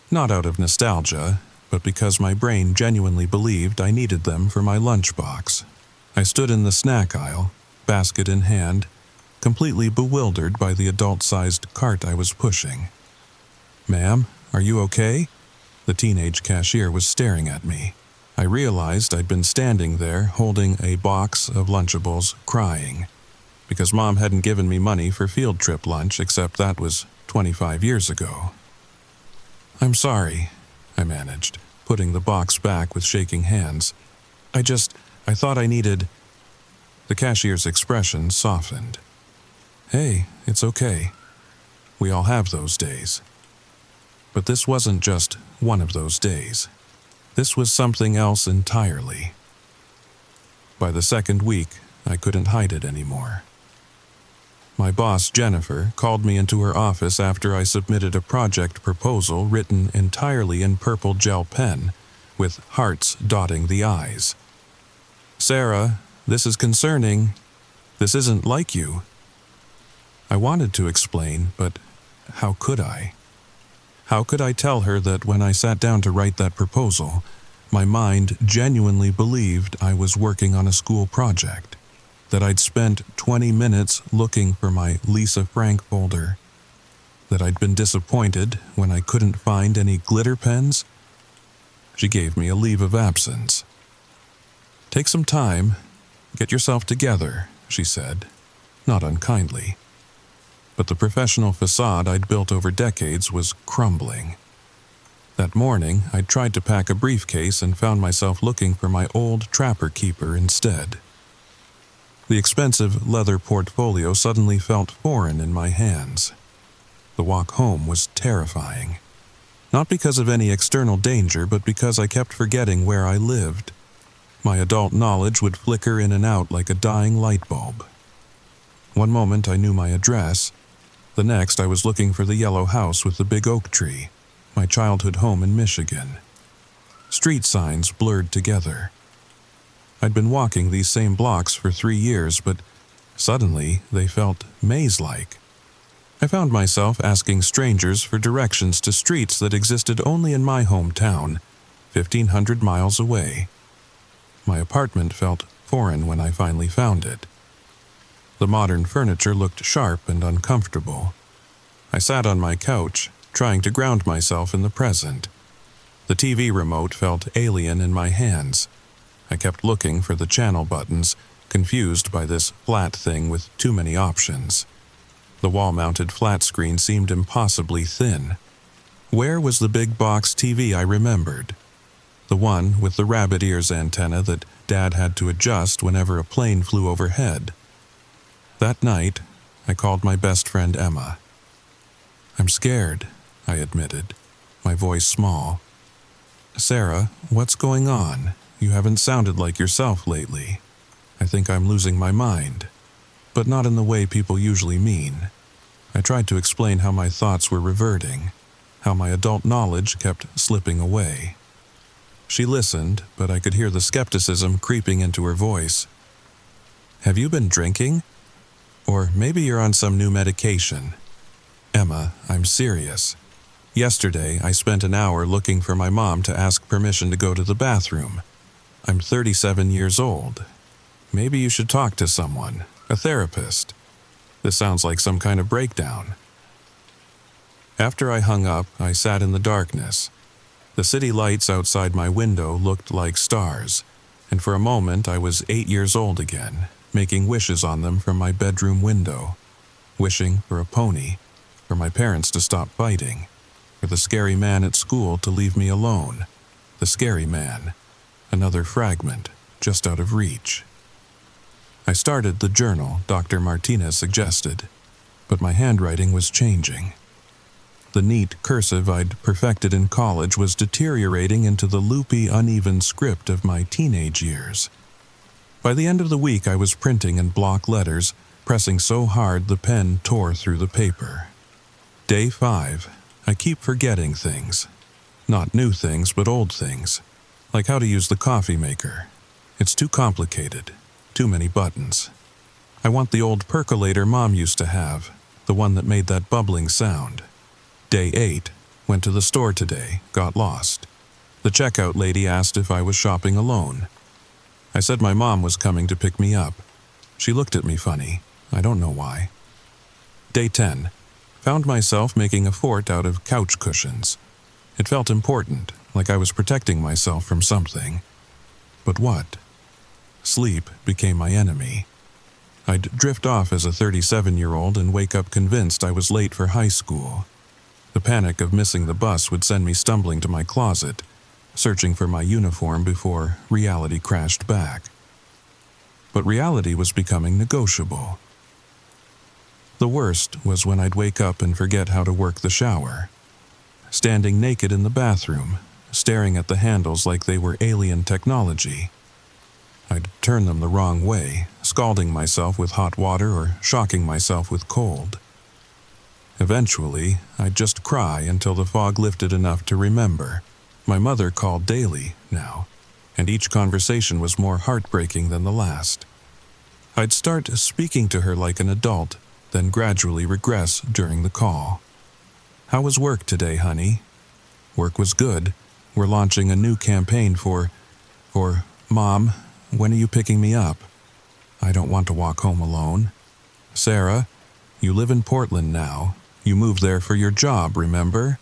Not out of nostalgia, but because my brain genuinely believed I needed them for my lunchbox. I stood in the snack aisle, basket in hand, completely bewildered by the adult-sized cart I was pushing. "Ma'am, are you okay?" The teenage cashier was staring at me. I realized I'd been standing there holding a box of Lunchables, crying, because Mom hadn't given me money for field trip lunch, except that was 25 years ago. "I'm sorry," I managed, putting the box back with shaking hands. I thought I needed..." The cashier's expression softened. "Hey, it's okay. We all have those days." But this wasn't just one of those days. This was something else entirely. By the second week, I couldn't hide it anymore. My boss, Jennifer, called me into her office after I submitted a project proposal written entirely in purple gel pen, with hearts dotting the I's. "Sarah, this is concerning. This isn't like you." I wanted to explain, but how could I? How could I tell her that when I sat down to write that proposal, my mind genuinely believed I was working on a school project, that I'd spent 20 minutes looking for my Lisa Frank folder, that I'd been disappointed when I couldn't find any glitter pens? She gave me a leave of absence. "Take some time, get yourself together," she said, not unkindly. But the professional facade I'd built over decades was crumbling. That morning, I'd tried to pack a briefcase and found myself looking for my old Trapper Keeper instead. The expensive leather portfolio suddenly felt foreign in my hands. The walk home was terrifying. Not because of any external danger, but because I kept forgetting where I lived. My adult knowledge would flicker in and out like a dying light bulb. One moment I knew my address. The next I was looking for the yellow house with the big oak tree, my childhood home in Michigan. Street signs blurred together. I'd been walking these same blocks for 3 years, but suddenly they felt maze-like. I found myself asking strangers for directions to streets that existed only in my hometown, 1,500 miles away. My apartment felt foreign when I finally found it. The modern furniture looked sharp and uncomfortable. I sat on my couch, trying to ground myself in the present. The TV remote felt alien in my hands. I kept looking for the channel buttons, confused by this flat thing with too many options. The wall-mounted flat screen seemed impossibly thin. Where was the big box TV I remembered? The one with the rabbit ears antenna that Dad had to adjust whenever a plane flew overhead. That night, I called my best friend Emma. "I'm scared," I admitted, my voice small. "Sarah, what's going on? You haven't sounded like yourself lately. I think I'm losing my mind, but not in the way people usually mean." I tried to explain how my thoughts were reverting, how my adult knowledge kept slipping away. She listened, but I could hear the skepticism creeping into her voice. "Have you been drinking? Or maybe you're on some new medication." "Emma, I'm serious. Yesterday, I spent an hour looking for my mom to ask permission to go to the bathroom. I'm 37 years old. Maybe you should talk to someone, a therapist. This sounds like some kind of breakdown." After I hung up, I sat in the darkness. The city lights outside my window looked like stars, and for a moment I was 8 years old again, making wishes on them from my bedroom window. Wishing for a pony, for my parents to stop fighting, for the scary man at school to leave me alone. The scary man. Another fragment, just out of reach. I started the journal Dr. Martinez suggested, but my handwriting was changing. The neat cursive I'd perfected in college was deteriorating into the loopy, uneven script of my teenage years. By the end of the week, I was printing in block letters, pressing so hard the pen tore through the paper. Day 5. I keep forgetting things. Not new things, but old things. Like how to use the coffee maker. It's too complicated. Too many buttons. I want the old percolator Mom used to have, the one that made that bubbling sound. Day 8. Went to the store today, got lost. The checkout lady asked if I was shopping alone. I said my mom was coming to pick me up. She looked at me funny. I don't know why. Day 10. Found myself making a fort out of couch cushions. It felt important, like I was protecting myself from something. But what? Sleep became my enemy. I'd drift off as a 37-year-old and wake up convinced I was late for high school. The panic of missing the bus would send me stumbling to my closet, searching for my uniform before reality crashed back. But reality was becoming negotiable. The worst was when I'd wake up and forget how to work the shower. Standing naked in the bathroom, staring at the handles like they were alien technology. I'd turn them the wrong way, scalding myself with hot water or shocking myself with cold. Eventually, I'd just cry until the fog lifted enough to remember. My mother called daily now, and each conversation was more heartbreaking than the last. I'd start speaking to her like an adult, then gradually regress during the call. "How was work today, honey?" "Work was good. We're launching a new campaign for Mom, when are you picking me up?" "I don't want to walk home alone." "Sarah, you live in Portland now. You moved there for your job, remember?"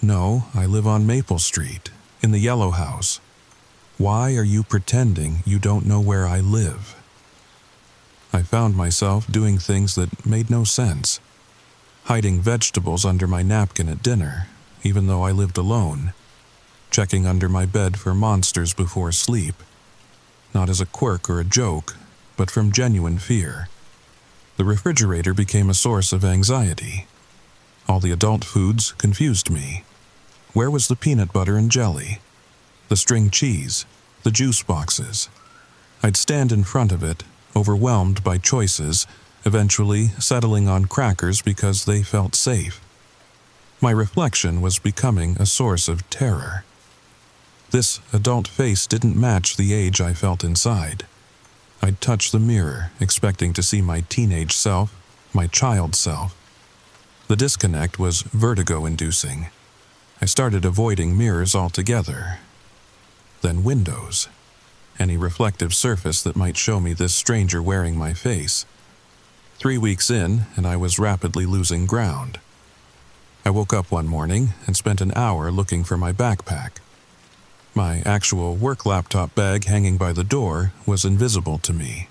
"No, I live on Maple Street, in the yellow house." "Why are you pretending you don't know where I live?" I found myself doing things that made no sense. Hiding vegetables under my napkin at dinner, even though I lived alone. Checking under my bed for monsters before sleep. Not as a quirk or a joke, but from genuine fear. The refrigerator became a source of anxiety. All the adult foods confused me. Where was the peanut butter and jelly? The string cheese? The juice boxes? I'd stand in front of it, overwhelmed by choices, eventually settling on crackers because they felt safe. My reflection was becoming a source of terror. This adult face didn't match the age I felt inside. I'd touch the mirror, expecting to see my teenage self, my child self. The disconnect was vertigo-inducing. I started avoiding mirrors altogether. Then windows. Any reflective surface that might show me this stranger wearing my face. 3 weeks in, and I was rapidly losing ground. I woke up one morning and spent an hour looking for my backpack. My actual work laptop bag hanging by the door was invisible to me.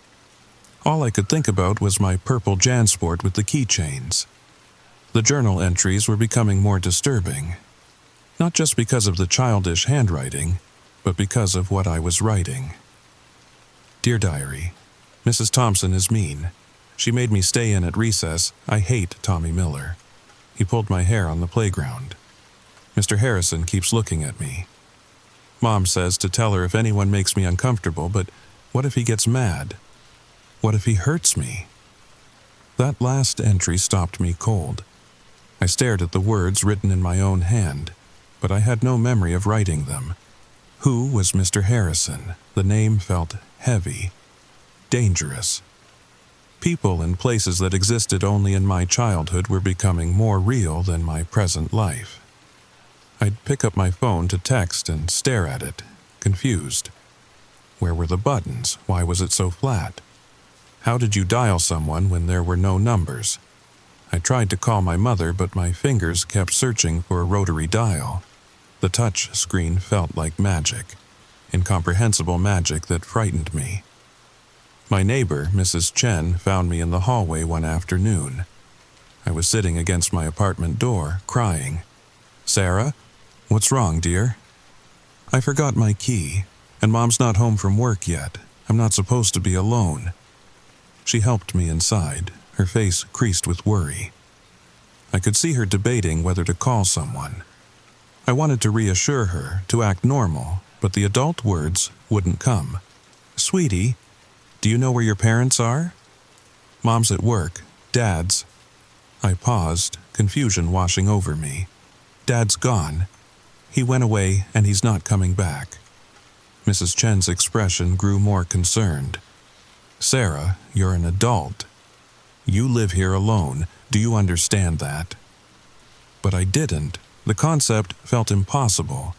All I could think about was my purple JanSport with the keychains. The journal entries were becoming more disturbing. Not just because of the childish handwriting, but because of what I was writing. "Dear Diary, Mrs. Thompson is mean. She made me stay in at recess. I hate Tommy Miller. He pulled my hair on the playground. Mr. Harrison keeps looking at me. Mom says to tell her if anyone makes me uncomfortable, but what if he gets mad? What if he hurts me?" That last entry stopped me cold. I stared at the words written in my own hand, but I had no memory of writing them. Who was Mr. Harrison? The name felt heavy, dangerous. People and places that existed only in my childhood were becoming more real than my present life. I'd pick up my phone to text and stare at it, confused. Where were the buttons? Why was it so flat? How did you dial someone when there were no numbers? I tried to call my mother, but my fingers kept searching for a rotary dial. The touch screen felt like magic, incomprehensible magic that frightened me. My neighbor, Mrs. Chen, found me in the hallway one afternoon. I was sitting against my apartment door, crying. "Sarah, what's wrong, dear?" "I forgot my key, and Mom's not home from work yet. I'm not supposed to be alone. She helped me inside, her face creased with worry. I could see her debating whether to call someone. I wanted to reassure her, to act normal, but the adult words wouldn't come. "Sweetie, do you know where your parents are?" "Mom's at work. Dad's..." I paused, confusion washing over me. "Dad's gone. He went away and he's not coming back." Mrs. Chen's expression grew more concerned. "Sarah, you're an adult. You live here alone. Do you understand that?" But I didn't. The concept felt impossible.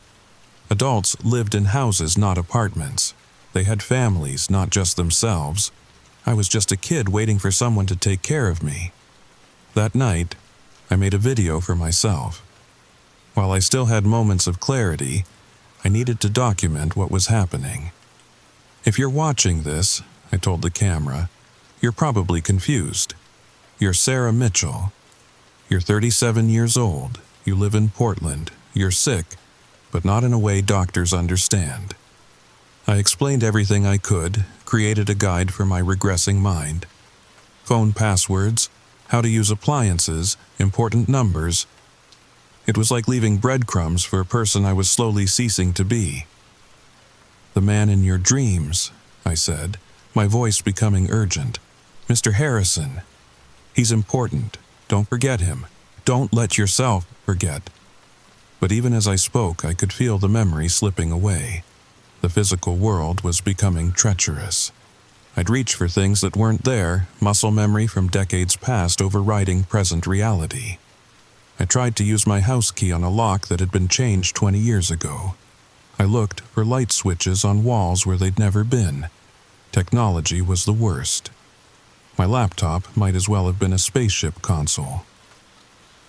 Adults lived in houses, not apartments. They had families, not just themselves. I was just a kid waiting for someone to take care of me. That night, I made a video for myself. While I still had moments of clarity, I needed to document what was happening. "If you're watching this," I told the camera, "you're probably confused. You're Sarah Mitchell. You're 37 years old. You live in Portland. You're sick, but not in a way doctors understand." I explained everything I could, created a guide for my regressing mind. Phone passwords, how to use appliances, important numbers. It was like leaving breadcrumbs for a person I was slowly ceasing to be. "The man in your dreams," I said, my voice becoming urgent. "Mr. Harrison. He's important. Don't forget him. Don't let yourself forget." But even as I spoke, I could feel the memory slipping away. The physical world was becoming treacherous. I'd reach for things that weren't there, muscle memory from decades past overriding present reality. I tried to use my house key on a lock that had been changed 20 years ago. I looked for light switches on walls where they'd never been. Technology was the worst. My laptop might as well have been a spaceship console.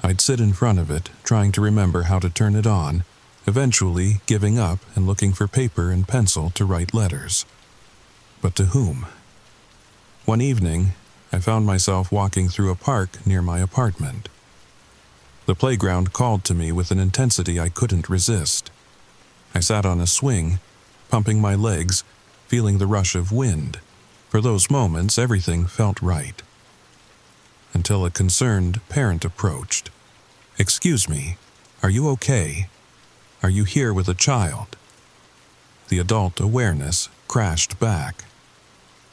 I'd sit in front of it, trying to remember how to turn it on, eventually giving up and looking for paper and pencil to write letters. But to whom? One evening, I found myself walking through a park near my apartment. The playground called to me with an intensity I couldn't resist. I sat on a swing, pumping my legs, feeling the rush of wind. For those moments, everything felt right. Until a concerned parent approached. "Excuse me, are you okay? Are you here with a child?" The adult awareness crashed back.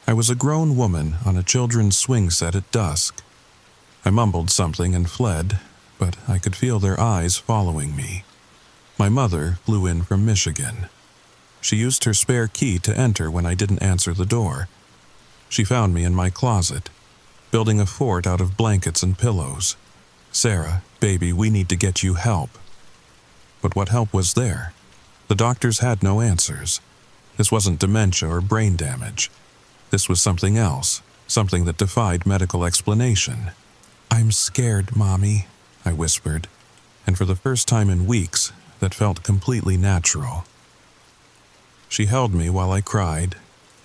I was a grown woman on a children's swing set at dusk. I mumbled something and fled, but I could feel their eyes following me. My mother flew in from Michigan. She used her spare key to enter when I didn't answer the door. She found me in my closet, building a fort out of blankets and pillows. "Sarah, baby, we need to get you help." But what help was there? The doctors had no answers. This wasn't dementia or brain damage. This was something else, something that defied medical explanation. "I'm scared, Mommy," I whispered, and for the first time in weeks, that felt completely natural. She held me while I cried,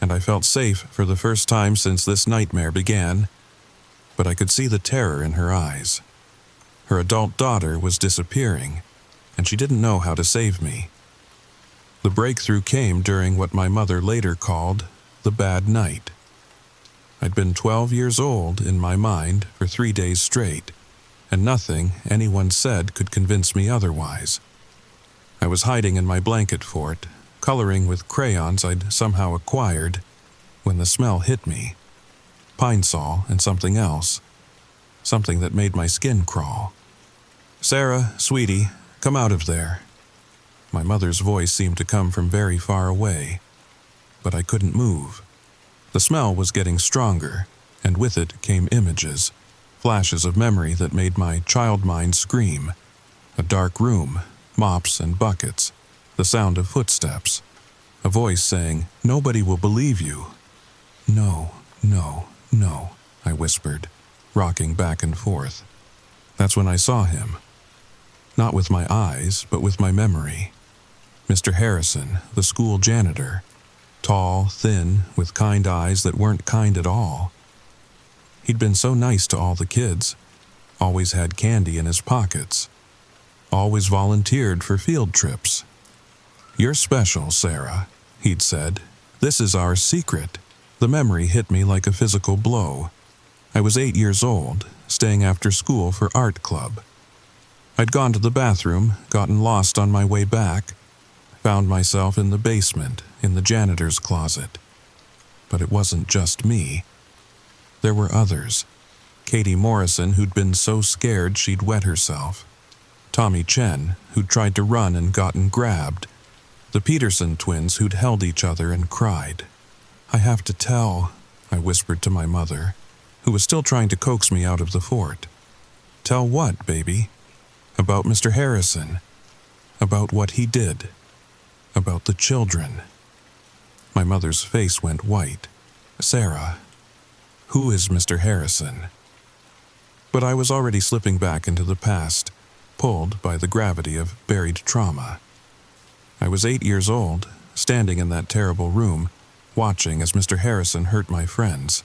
and I felt safe for the first time since this nightmare began, but I could see the terror in her eyes. Her adult daughter was disappearing, and she didn't know how to save me. The breakthrough came during what my mother later called the bad night. I'd been 12 years old in my mind for 3 days straight, and nothing anyone said could convince me otherwise. I was hiding in my blanket fort, coloring with crayons I'd somehow acquired, when the smell hit me. Pine Sol and something else. Something that made my skin crawl. "Sarah, sweetie, come out of there." My mother's voice seemed to come from very far away, but I couldn't move. The smell was getting stronger, and with it came images, flashes of memory that made my child mind scream. A dark room, mops and buckets, the sound of footsteps, a voice saying, "Nobody will believe you." "No, no, no," I whispered, rocking back and forth. That's when I saw him. Not with my eyes, but with my memory. Mr. Harrison, the school janitor. Tall, thin, with kind eyes that weren't kind at all. He'd been so nice to all the kids, always had candy in his pockets, always volunteered for field trips. "You're special, Sarah," he'd said. "This is our secret. The memory hit me like a physical blow. I was 8 years old, staying after school for art club. I'd gone to the bathroom, gotten lost on my way back, found myself in the basement, in the janitor's closet. But it wasn't just me. There were others. Katie Morrison, who'd been so scared she'd wet herself. Tommy Chen, who'd tried to run and gotten grabbed. The Peterson twins, who'd held each other and cried. "I have to tell," I whispered to my mother, who was still trying to coax me out of the fort. "Tell what, baby?" "About Mr. Harrison. About what he did. About the children." My mother's face went white. "Sarah, who is Mr. Harrison?" But I was already slipping back into the past, pulled by the gravity of buried trauma. I was 8 years old, standing in that terrible room, watching as Mr. Harrison hurt my friends.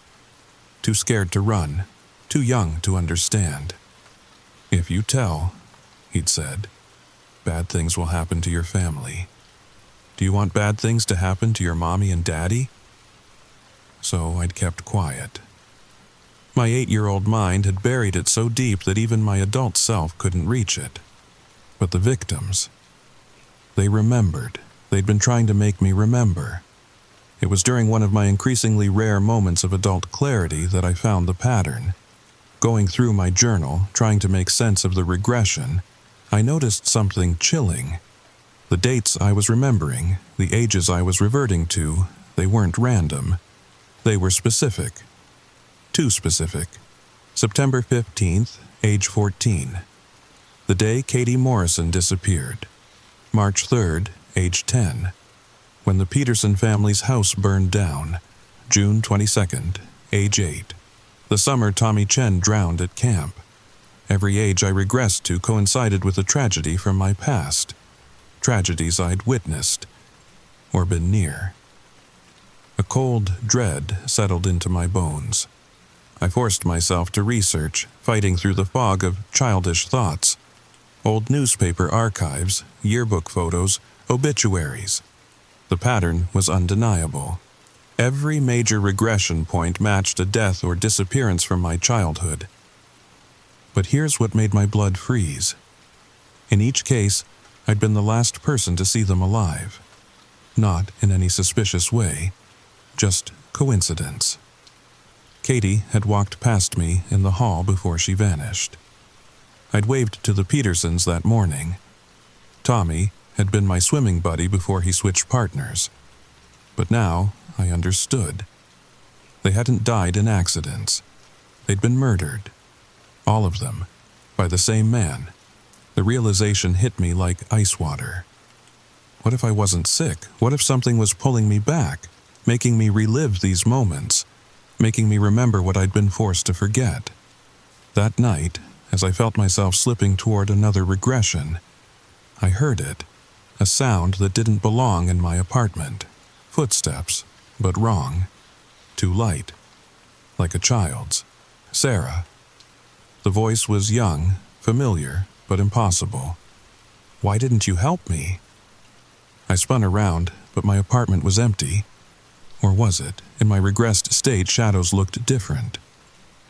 Too scared to run, too young to understand. "If you tell," he'd said, "bad things will happen to your family. Do you want bad things to happen to your mommy and daddy?" So I'd kept quiet. My 8-year-old mind had buried it so deep that even my adult self couldn't reach it. But the victims, they remembered. They'd been trying to make me remember. It was during one of my increasingly rare moments of adult clarity that I found the pattern. Going through my journal, trying to make sense of the regression, I noticed something chilling. The dates I was remembering, the ages I was reverting to, they weren't random. They were specific. Too specific. September 15th, age 14. The day Katie Morrison disappeared. March 3rd, age 10. When the Peterson family's house burned down. June 22nd, age 8. The summer Tommy Chen drowned at camp. Every age I regressed to coincided with a tragedy from my past. Tragedies I'd witnessed, or been near. A cold dread settled into my bones. I forced myself to research, fighting through the fog of childish thoughts. Old newspaper archives, yearbook photos, obituaries. The pattern was undeniable. Every major regression point matched a death or disappearance from my childhood. But here's what made my blood freeze. In each case, I'd been the last person to see them alive. Not in any suspicious way, just coincidence. Katie had walked past me in the hall before she vanished. I'd waved to the Petersons that morning. Tommy had been my swimming buddy before he switched partners. But now I understood. They hadn't died in accidents. They'd been murdered. All of them, by the same man. The realization hit me like ice water. What if I wasn't sick? What if something was pulling me back, making me relive these moments, making me remember what I'd been forced to forget? That night, as I felt myself slipping toward another regression, I heard it, a sound that didn't belong in my apartment. Footsteps, but wrong. Too light, like a child's. "Sarah." The voice was young, familiar, but impossible. "Why didn't you help me?" I spun around, but my apartment was empty. Or was it? In my regressed state, shadows looked different.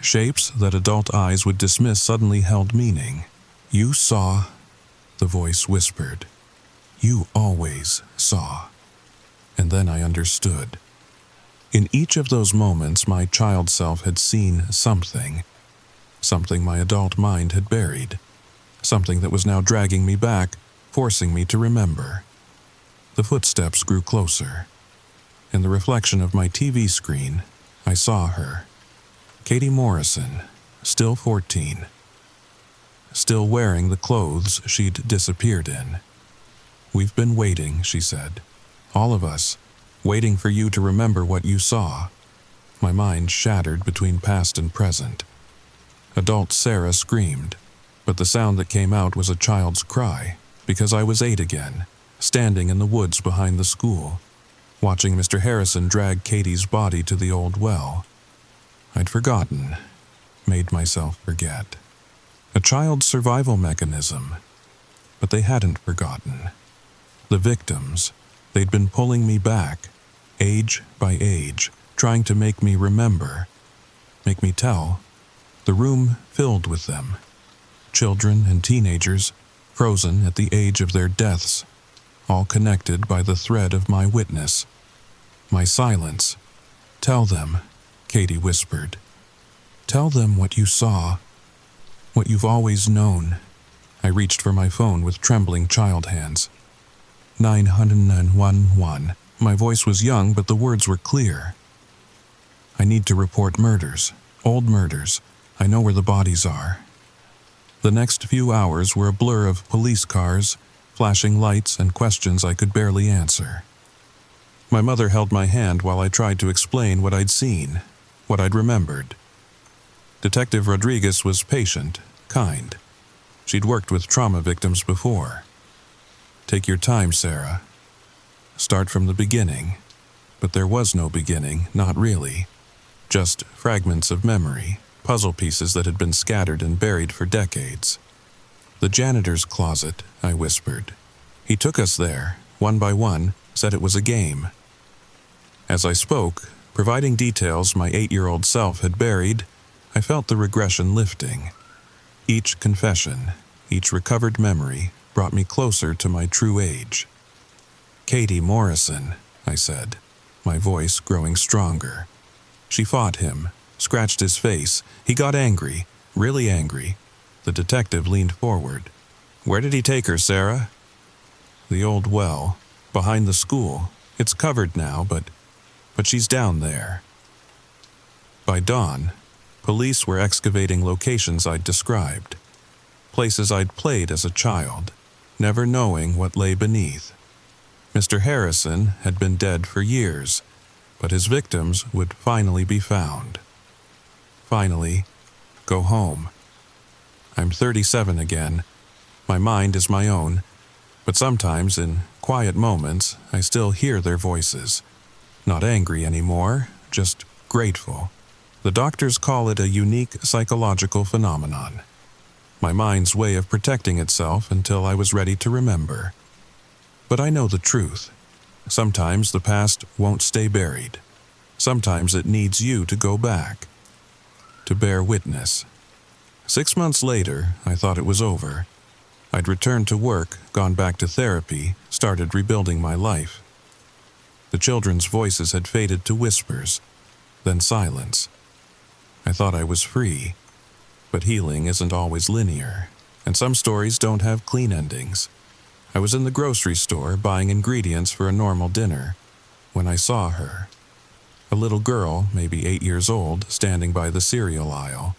Shapes that adult eyes would dismiss suddenly held meaning. "You saw," the voice whispered. "You always saw." And then I understood. In each of those moments, my child self had seen something. Something my adult mind had buried. Something that was now dragging me back, forcing me to remember. The footsteps grew closer. In the reflection of my TV screen, I saw her. Katie Morrison, still 14. Still wearing the clothes she'd disappeared in. "We've been waiting," she said. "All of us, waiting for you to remember what you saw." My mind shattered between past and present. Adult Sarah screamed, but the sound that came out was a child's cry, because I was 8 again, standing in the woods behind the school, watching Mr. Harrison drag Katie's body to the old well. I'd forgotten, made myself forget. A child's survival mechanism. But they hadn't forgotten. The victims, they'd been pulling me back, age by age, trying to make me remember, make me tell. The room filled with them. Children and teenagers, frozen at the age of their deaths, all connected by the thread of my witness. My silence. "Tell them," Katie whispered. "Tell them what you saw, what you've always known." I reached for my phone with trembling child hands. 911. My voice was young, but the words were clear. "I need to report murders, old murders. I know where the bodies are." The next few hours were a blur of police cars, flashing lights, and questions I could barely answer. My mother held my hand while I tried to explain what I'd seen, what I'd remembered. Detective Rodriguez was patient, kind. She'd worked with trauma victims before. "Take your time, Sarah. Start from the beginning." But there was no beginning, not really. Just fragments of memory, puzzle pieces that had been scattered and buried for decades. "The janitor's closet," I whispered. "He took us there, one by one, said it was a game." As I spoke, providing details my 8-year-old self had buried, I felt the regression lifting. Each confession, each recovered memory, brought me closer to my true age. "Katie Morrison," I said, my voice growing stronger. She fought him, scratched his face. He got angry, really angry. The detective leaned forward. "Where did he take her, Sarah?" "The old well, behind the school. It's covered now, but she's down there." By dawn, police were excavating locations I'd described, places I'd played as a child, never knowing what lay beneath. Mr. Harrison had been dead for years, but his victims would finally be found. Finally, go home. I'm 37 again. My mind is my own, but sometimes in quiet moments I still hear their voices. Not angry anymore, just grateful. The doctors call it a unique psychological phenomenon. My mind's way of protecting itself until I was ready to remember. But I know the truth. Sometimes the past won't stay buried. Sometimes it needs you to go back, to bear witness. 6 months later, I thought it was over. I'd returned to work, gone back to therapy, started rebuilding my life. The children's voices had faded to whispers, then silence. I thought I was free, but healing isn't always linear, and some stories don't have clean endings. I was in the grocery store buying ingredients for a normal dinner when I saw her. A little girl, maybe 8 years old, standing by the cereal aisle.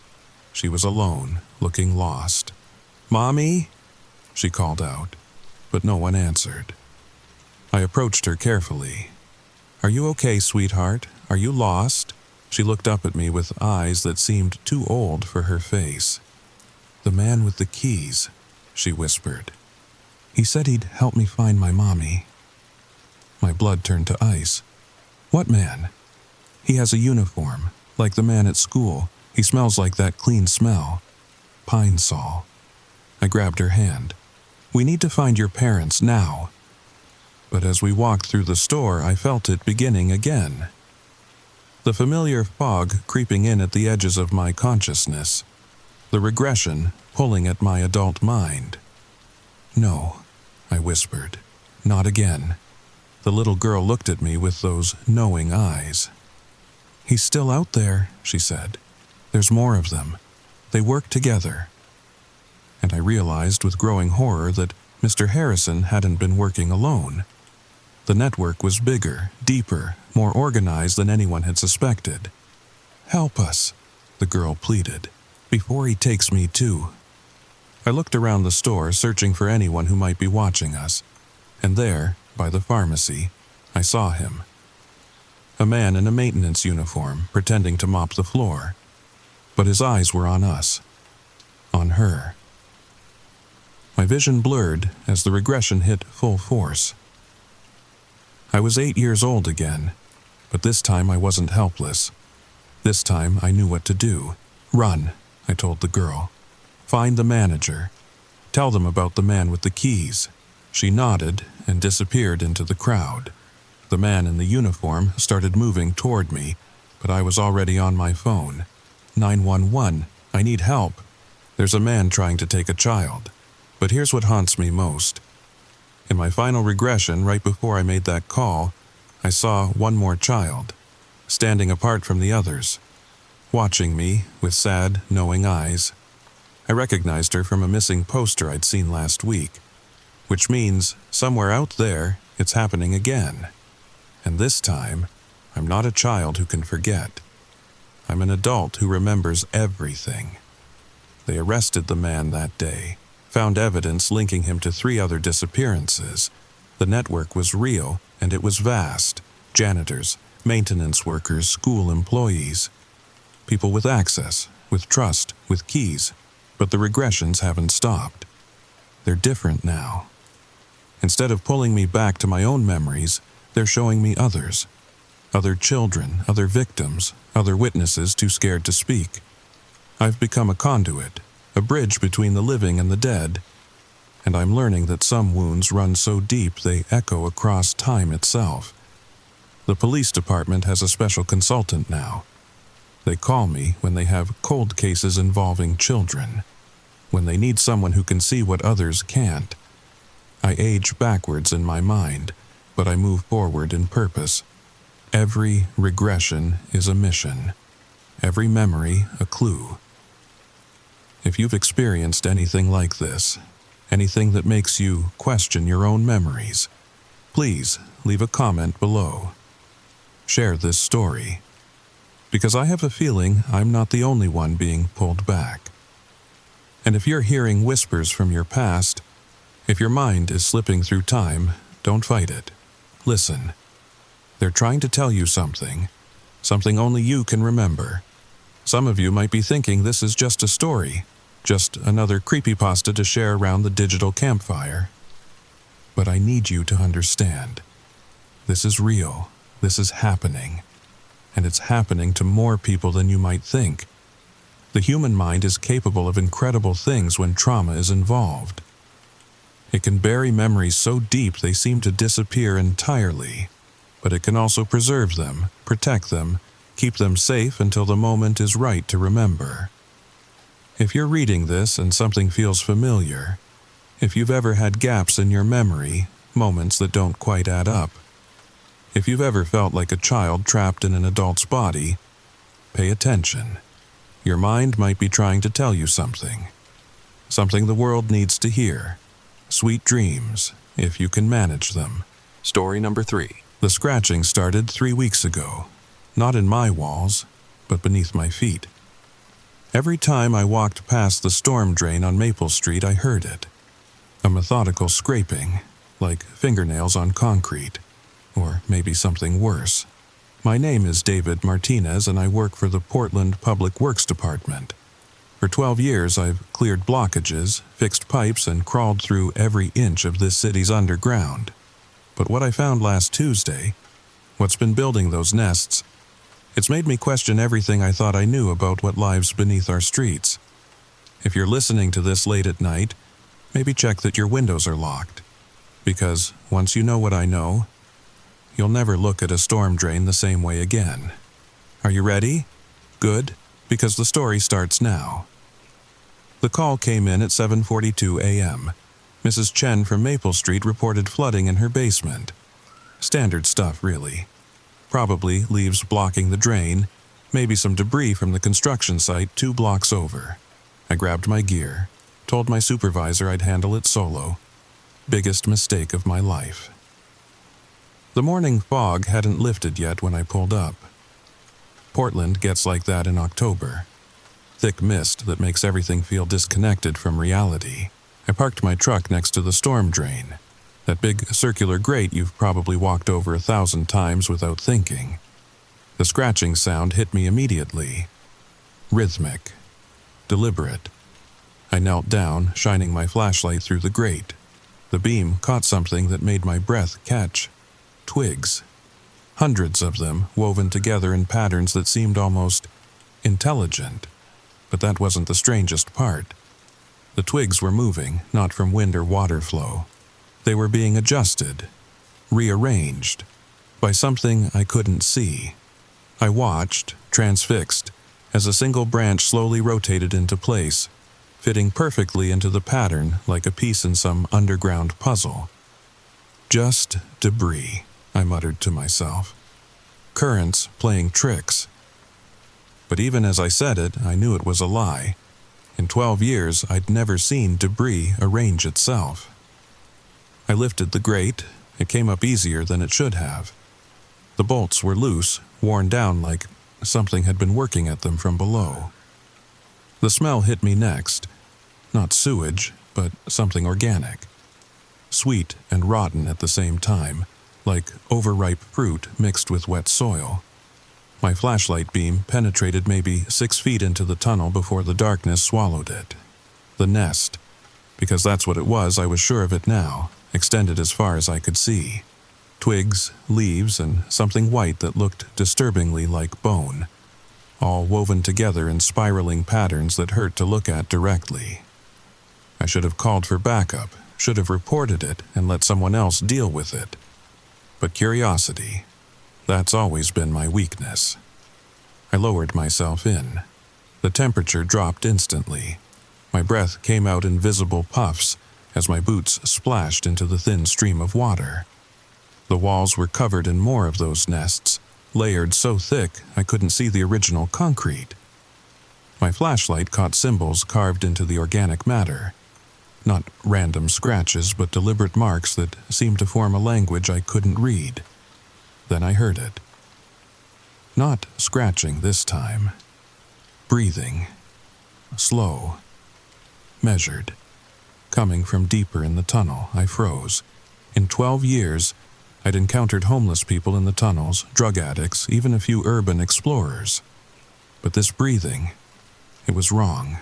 She was alone, looking lost. "Mommy?" she called out, but no one answered. I approached her carefully. "Are you okay, sweetheart? Are you lost?" She looked up at me with eyes that seemed too old for her face. "The man with the keys," she whispered. "He said he'd help me find my mommy." My blood turned to ice. "What man?" "He has a uniform, like the man at school. He smells like that clean smell. Pine Sol." I grabbed her hand. "We need to find your parents now." But as we walked through the store, I felt it beginning again. The familiar fog creeping in at the edges of my consciousness. The regression pulling at my adult mind. "No," I whispered. "Not again." The little girl looked at me with those knowing eyes. "He's still out there," she said. "There's more of them. They work together." And I realized with growing horror that Mr. Harrison hadn't been working alone. The network was bigger, deeper, more organized than anyone had suspected. "Help us," the girl pleaded, "before he takes me too." I looked around the store, searching for anyone who might be watching us, and there, by the pharmacy, I saw him. A man in a maintenance uniform, pretending to mop the floor. But his eyes were on us. On her. My vision blurred as the regression hit full force. I was 8 years old again, but this time I wasn't helpless. This time I knew what to do. "Run," I told the girl. "Find the manager. Tell them about the man with the keys." She nodded and disappeared into the crowd. The man in the uniform started moving toward me, but I was already on my phone. 911, I need help. There's a man trying to take a child. But here's what haunts me most. In my final regression, right before I made that call, I saw one more child, standing apart from the others, watching me with sad, knowing eyes. I recognized her from a missing poster I'd seen last week, which means somewhere out there, it's happening again. And this time, I'm not a child who can forget. I'm an adult who remembers everything. They arrested the man that day, found evidence linking him to 3 other disappearances. The network was real, and it was vast. Janitors, maintenance workers, school employees. People with access, with trust, with keys. But the regressions haven't stopped. They're different now. Instead of pulling me back to my own memories, they're showing me others. Other children, other victims, other witnesses too scared to speak. I've become a conduit, a bridge between the living and the dead, and I'm learning that some wounds run so deep they echo across time itself. The police department has a special consultant now. They call me when they have cold cases involving children, when they need someone who can see what others can't. I age backwards in my mind, but I move forward in purpose. Every regression is a mission, every memory a clue. If you've experienced anything like this, anything that makes you question your own memories, please leave a comment below. Share this story, because I have a feeling I'm not the only one being pulled back. And if you're hearing whispers from your past, if your mind is slipping through time, don't fight it. Listen. They're trying to tell you something only you can remember. Some of you might be thinking this is just a story, just another creepypasta to share around the digital campfire. But I need you to understand. This is real. This is happening. And it's happening to more people than you might think. The human mind is capable of incredible things when trauma is involved. It can bury memories so deep they seem to disappear entirely, but it can also preserve them, protect them, keep them safe until the moment is right to remember. If you're reading this and something feels familiar, if you've ever had gaps in your memory, moments that don't quite add up, if you've ever felt like a child trapped in an adult's body, pay attention. Your mind might be trying to tell you something the world needs to hear. Sweet dreams, if you can manage them. Story number 3. The scratching started 3 weeks ago, not in my walls, but beneath my feet. Every time I walked past the storm drain on Maple Street, I heard it. A methodical scraping, like fingernails on concrete, or maybe something worse. My name is David Martinez, and I work for the Portland Public Works Department. For 12 years, I've cleared blockages, fixed pipes, and crawled through every inch of this city's underground. But what I found last Tuesday, what's been building those nests, it's made me question everything I thought I knew about what lives beneath our streets. If you're listening to this late at night, maybe check that your windows are locked. Because once you know what I know, you'll never look at a storm drain the same way again. Are you ready? Good, because the story starts now. The call came in at 7:42 a.m. Mrs. Chen from Maple Street reported flooding in her basement. Standard stuff, really. Probably leaves blocking the drain, maybe some debris from the construction site 2 blocks over. I grabbed my gear, told my supervisor I'd handle it solo. Biggest mistake of my life. The morning fog hadn't lifted yet when I pulled up. Portland gets like that in October. Thick mist that makes everything feel disconnected from reality. I parked my truck next to the storm drain, that big circular grate you've probably walked over 1,000 times without thinking. The scratching sound hit me immediately. Rhythmic. Deliberate. I knelt down, shining my flashlight through the grate. The beam caught something that made my breath catch. Twigs. Hundreds of them, woven together in patterns that seemed almost intelligent. But that wasn't the strangest part. The twigs were moving, not from wind or water flow. They were being adjusted, rearranged, by something I couldn't see. I watched, transfixed, as a single branch slowly rotated into place, fitting perfectly into the pattern like a piece in some underground puzzle. Just debris, I muttered to myself. Currents playing tricks. But even as I said it, I knew it was a lie. In 12 years, I'd never seen debris arrange itself. I lifted the grate. It came up easier than it should have. The bolts were loose, worn down like something had been working at them from below. The smell hit me next. Not sewage, but something organic. Sweet and rotten at the same time, like overripe fruit mixed with wet soil. My flashlight beam penetrated maybe 6 feet into the tunnel before the darkness swallowed it. The nest, because that's what it was, I was sure of it now, extended as far as I could see. Twigs, leaves, and something white that looked disturbingly like bone, all woven together in spiraling patterns that hurt to look at directly. I should have called for backup, should have reported it and let someone else deal with it. But curiosity, that's always been my weakness. I lowered myself in. The temperature dropped instantly. My breath came out in visible puffs as my boots splashed into the thin stream of water. The walls were covered in more of those nests, layered so thick I couldn't see the original concrete. My flashlight caught symbols carved into the organic matter. Not random scratches, but deliberate marks that seemed to form a language I couldn't read. Then I heard it. Not scratching this time. Breathing. Slow. Measured. Coming from deeper in the tunnel, I froze. In 12 years, I'd encountered homeless people in the tunnels, drug addicts, even a few urban explorers. But this breathing, it was wrong.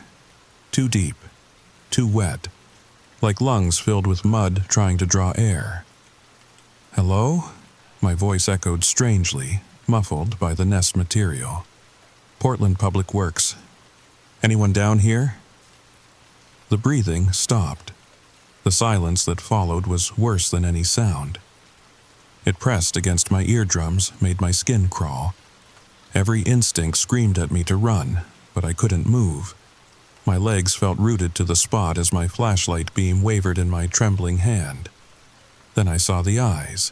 Too deep. Too wet. Like lungs filled with mud trying to draw air. Hello? My voice echoed strangely, muffled by the nest material. Portland Public Works. Anyone down here? The breathing stopped. The silence that followed was worse than any sound. It pressed against my eardrums, made my skin crawl. Every instinct screamed at me to run, but I couldn't move. My legs felt rooted to the spot as my flashlight beam wavered in my trembling hand. Then I saw the eyes.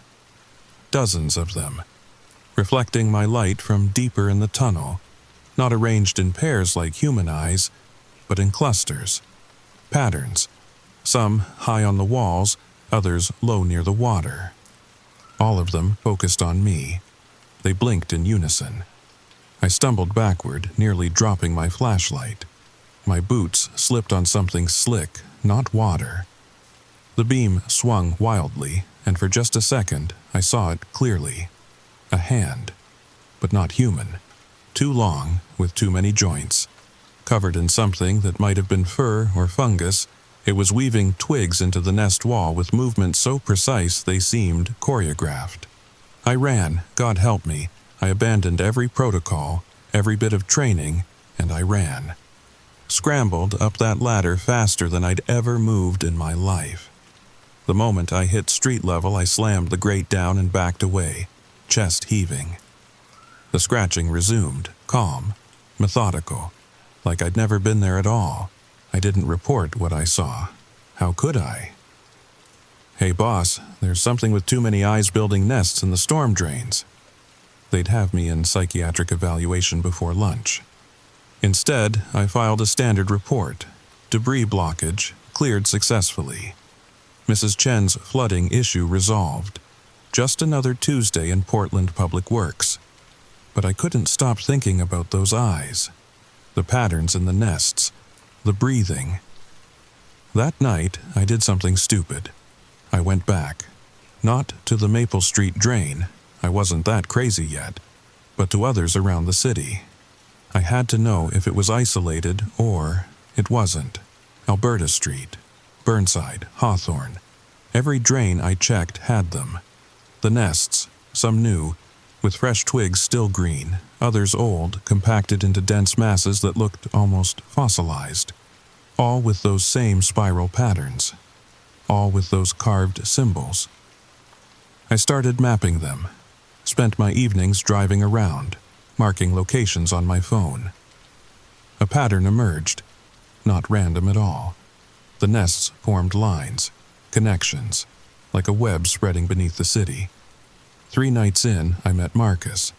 Dozens of them, reflecting my light from deeper in the tunnel, not arranged in pairs like human eyes, but in clusters. Patterns, some high on the walls, others low near the water. All of them focused on me. They blinked in unison. I stumbled backward, nearly dropping my flashlight. My boots slipped on something slick, not water. The beam swung wildly, and for just a second, I saw it clearly. A hand, but not human. Too long, with too many joints. Covered in something that might have been fur or fungus, it was weaving twigs into the nest wall with movements so precise they seemed choreographed. I ran, God help me. I abandoned every protocol, every bit of training, and I ran. Scrambled up that ladder faster than I'd ever moved in my life. The moment I hit street level, I slammed the grate down and backed away, chest heaving. The scratching resumed, calm, methodical, like I'd never been there at all. I didn't report what I saw. How could I? Hey boss, there's something with too many eyes building nests in the storm drains. They'd have me in psychiatric evaluation before lunch. Instead, I filed a standard report. Debris blockage, cleared successfully. Mrs. Chen's flooding issue resolved. Just another Tuesday in Portland Public Works. But I couldn't stop thinking about those eyes. The patterns in the nests. The breathing. That night, I did something stupid. I went back. Not to the Maple Street drain. I wasn't that crazy yet. But to others around the city. I had to know if it was isolated or it wasn't. Alberta Street, Burnside, Hawthorne. Every drain I checked had them. The nests, some new, with fresh twigs still green, others old, compacted into dense masses that looked almost fossilized. All with those same spiral patterns. All with those carved symbols. I started mapping them. Spent my evenings driving around, marking locations on my phone. A pattern emerged, not random at all. The nests formed lines, connections, like a web spreading beneath the city. 3 nights in, I met Marcus.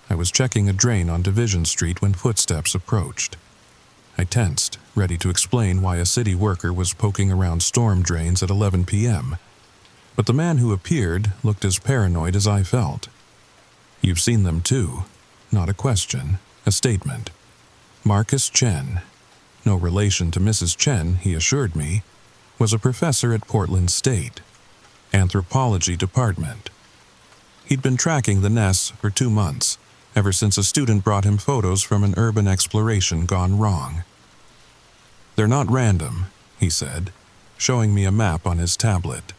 I was checking a drain on Division Street when footsteps approached. I tensed, ready to explain why a city worker was poking around storm drains at 11 p.m. But the man who appeared looked as paranoid as I felt. "You've seen them too." Not a question, a statement. Marcus Chen, no relation to Mrs. Chen, he assured me, was a professor at Portland State, anthropology department. He'd been tracking the nests for 2 months, ever since a student brought him photos from an urban exploration gone wrong. "They're not random," he said, showing me a map on his tablet.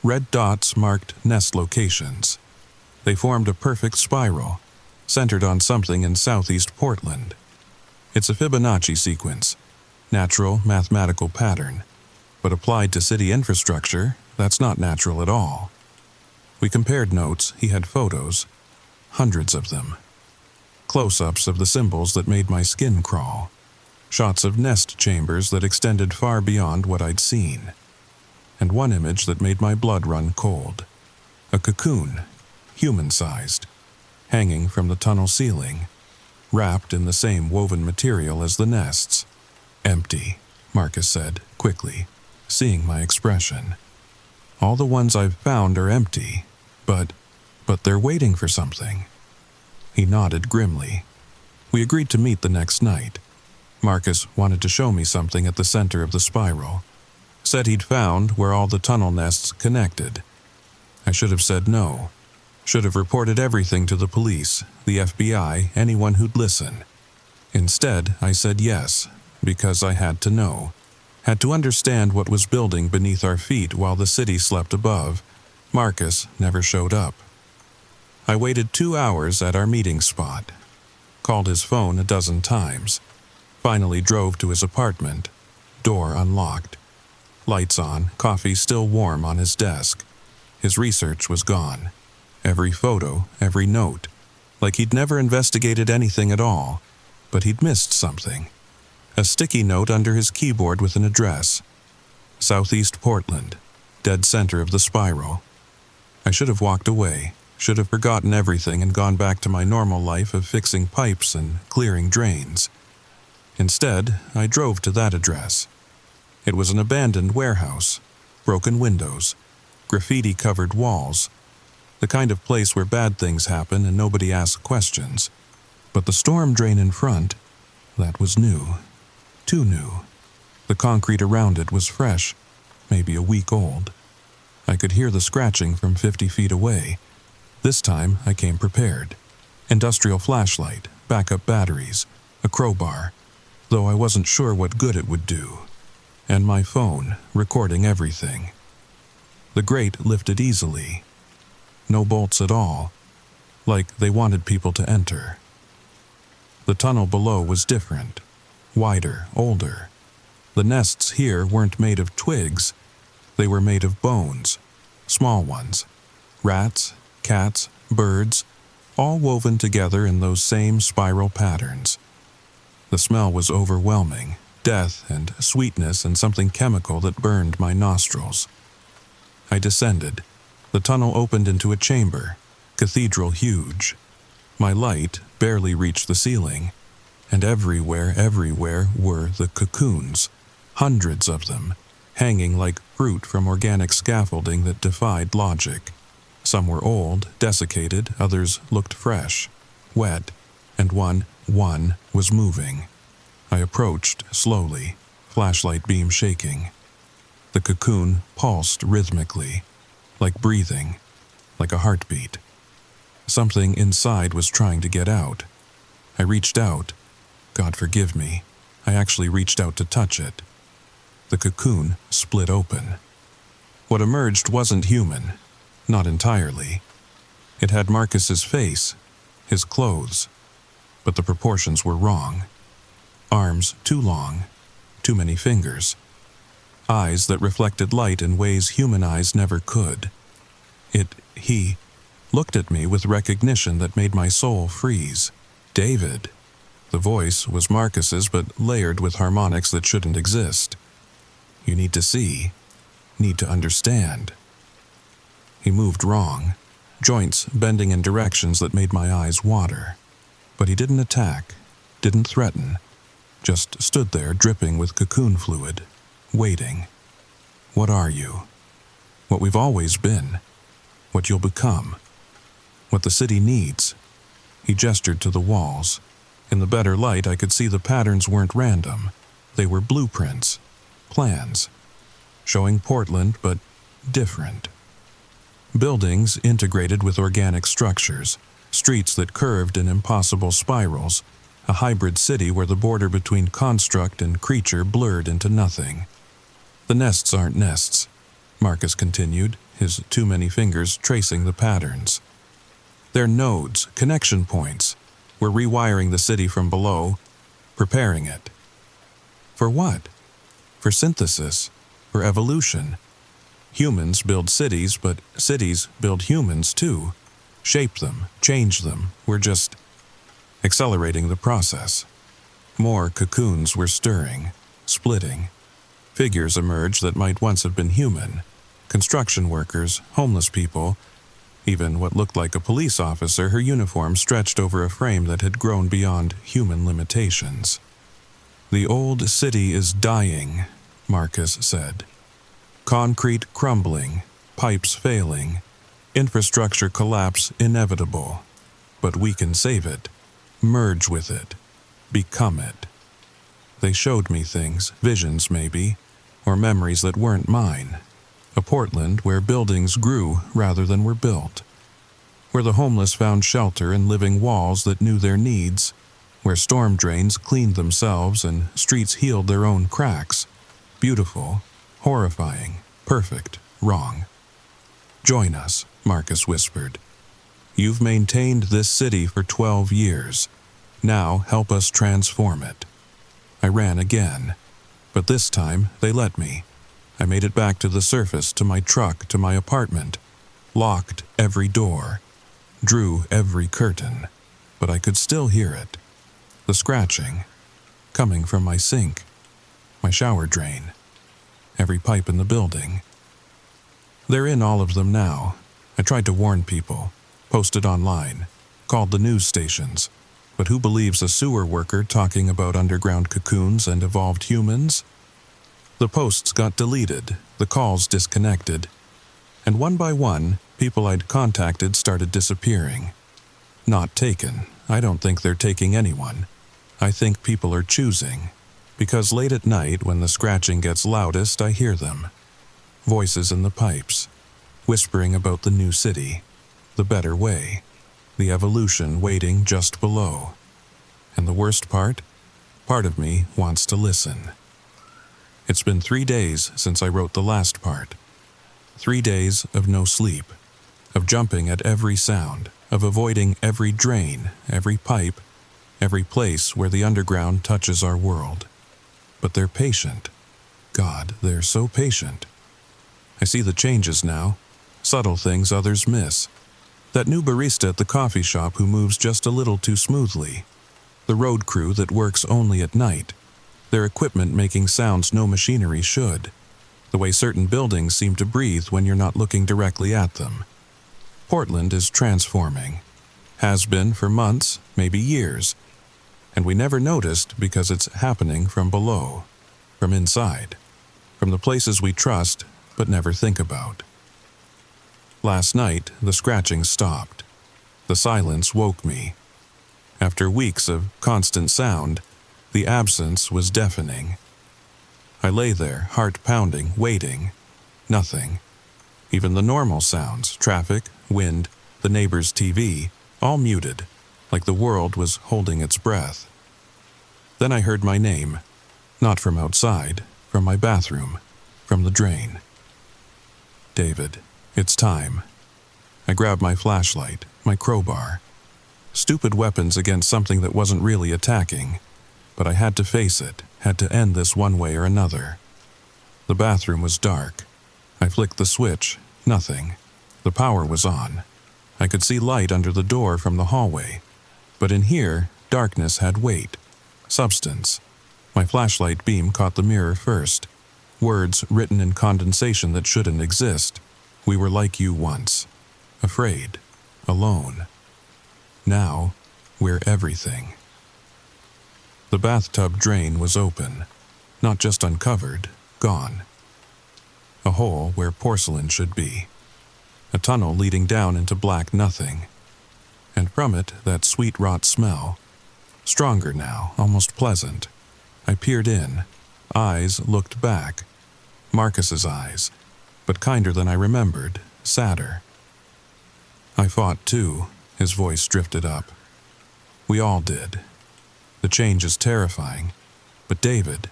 Red dots marked nest locations. They formed a perfect spiral, centered on something in southeast Portland. It's a Fibonacci sequence, natural mathematical pattern, but applied to city infrastructure, that's not natural at all. We compared notes, he had photos, hundreds of them. Close-ups of the symbols that made my skin crawl. Shots of nest chambers that extended far beyond what I'd seen. And one image that made my blood run cold. A cocoon, human-sized, hanging from the tunnel ceiling, wrapped in the same woven material as the nests. "Empty," Marcus said, quickly, seeing my expression. "All the ones I've found are empty, but they're waiting for something." He nodded grimly. We agreed to meet the next night. Marcus wanted to show me something at the center of the spiral. Said he'd found where all the tunnel nests connected. I should have said no. Should have reported everything to the police, the FBI, anyone who'd listen. Instead, I said yes, because I had to know. Had to understand what was building beneath our feet while the city slept above. Marcus never showed up. I waited 2 hours at our meeting spot. Called his phone a dozen times. Finally drove to his apartment. Door unlocked. Lights on, coffee still warm on his desk. His research was gone. Every photo, every note. Like he'd never investigated anything at all. But he'd missed something. A sticky note under his keyboard with an address. Southeast Portland, dead center of the spiral. I should have walked away, should have forgotten everything and gone back to my normal life of fixing pipes and clearing drains. Instead, I drove to that address. It was an abandoned warehouse, broken windows, graffiti-covered walls, the kind of place where bad things happen and nobody asks questions. But the storm drain in front, that was new. Too new. The concrete around it was fresh, maybe a week old. I could hear the scratching from 50 feet away. This time, I came prepared. Industrial flashlight, backup batteries, a crowbar, though I wasn't sure what good it would do. And my phone, recording everything. The grate lifted easily. No bolts at all, like they wanted people to enter. The tunnel below was different, wider, older. The nests here weren't made of twigs, they were made of bones, small ones. Rats, cats, birds, all woven together in those same spiral patterns. The smell was overwhelming, death and sweetness and something chemical that burned my nostrils. I descended. The tunnel opened into a chamber, cathedral huge. My light barely reached the ceiling, and everywhere were the cocoons, hundreds of them, hanging like fruit from organic scaffolding that defied logic. Some were old, desiccated, others looked fresh, wet, and one was moving. I approached slowly, flashlight beam shaking. The cocoon pulsed rhythmically, like breathing, like a heartbeat. Something inside was trying to get out. I reached out. God forgive me, I actually reached out to touch it. The cocoon split open. What emerged wasn't human, not entirely. It had Marcus's face, his clothes, but the proportions were wrong. Arms too long, too many fingers. Eyes that reflected light in ways human eyes never could. He looked at me with recognition that made my soul freeze. David. The voice was Marcus's, but layered with harmonics that shouldn't exist. You need to see, need to understand. He moved wrong, joints bending in directions that made my eyes water. But he didn't attack, didn't threaten, just stood there dripping with cocoon fluid, waiting. What are you? What we've always been. What you'll become. What the city needs. He gestured to the walls. In the better light, I could see the patterns weren't random. They were blueprints, plans, showing Portland, but different. Buildings integrated with organic structures, streets that curved in impossible spirals, a hybrid city where the border between construct and creature blurred into nothing. The nests aren't nests, Marcus continued, his too many fingers tracing the patterns. They're nodes, connection points. We're rewiring the city from below, preparing it. For what? For synthesis, for evolution. Humans build cities, but cities build humans too. Shape them, change them. We're just accelerating the process. More cocoons were stirring, splitting. Figures emerged that might once have been human. Construction workers, homeless people, even what looked like a police officer, her uniform stretched over a frame that had grown beyond human limitations. The old city is dying, Marcus said. Concrete crumbling, pipes failing, infrastructure collapse inevitable. But we can save it, merge with it, become it. They showed me things, visions maybe, or memories that weren't mine. A Portland where buildings grew rather than were built. Where the homeless found shelter in living walls that knew their needs. Where storm drains cleaned themselves and streets healed their own cracks. Beautiful, horrifying, perfect, wrong. Join us, Marcus whispered. You've maintained this city for 12 years. Now help us transform it. I ran again, but this time they let me. I made it back to the surface, to my truck, to my apartment. Locked every door. Drew every curtain. But I could still hear it. The scratching. Coming from my sink. My shower drain. Every pipe in the building. They're in all of them now. I tried to warn people. Posted online. Called the news stations. But who believes a sewer worker talking about underground cocoons and evolved humans? The posts got deleted, the calls disconnected, and one by one, people I'd contacted started disappearing. Not taken. I don't think they're taking anyone. I think people are choosing, because late at night when the scratching gets loudest, I hear them. Voices in the pipes, whispering about the new city, the better way, the evolution waiting just below. And the worst part of me wants to listen. It's been 3 days since I wrote the last part. 3 days of no sleep, of jumping at every sound, of avoiding every drain, every pipe, every place where the underground touches our world. But they're patient. God, they're so patient. I see the changes now, subtle things others miss. That new barista at the coffee shop who moves just a little too smoothly. The road crew that works only at night. Their equipment making sounds no machinery should. The way certain buildings seem to breathe when you're not looking directly at them. Portland is transforming. Has been for months, maybe years. And we never noticed because it's happening from below, from inside, from the places we trust but never think about. Last night, the scratching stopped. The silence woke me. After weeks of constant sound, the absence was deafening. I lay there, heart pounding, waiting. Nothing. Even the normal sounds, traffic, wind, the neighbor's TV, all muted, like the world was holding its breath. Then I heard my name, not from outside, from my bathroom, from the drain. David, it's time. I grabbed my flashlight, my crowbar. Stupid weapons against something that wasn't really attacking. But I had to face it, had to end this one way or another. The bathroom was dark. I flicked the switch, nothing. The power was on. I could see light under the door from the hallway. But in here, Darkness had weight, substance. My flashlight beam caught the mirror first. Words written in condensation that shouldn't exist. We were like you once. Afraid. Alone. Now, we're everything. The bathtub drain was open. Not just uncovered, gone. A hole where porcelain should be. A tunnel leading down into black nothing. And from it, that sweet rot smell. Stronger now, almost pleasant. I peered in. Eyes looked back. Marcus's eyes, but kinder than I remembered, sadder. I fought too, his voice drifted up. We all did. The change is terrifying. But David,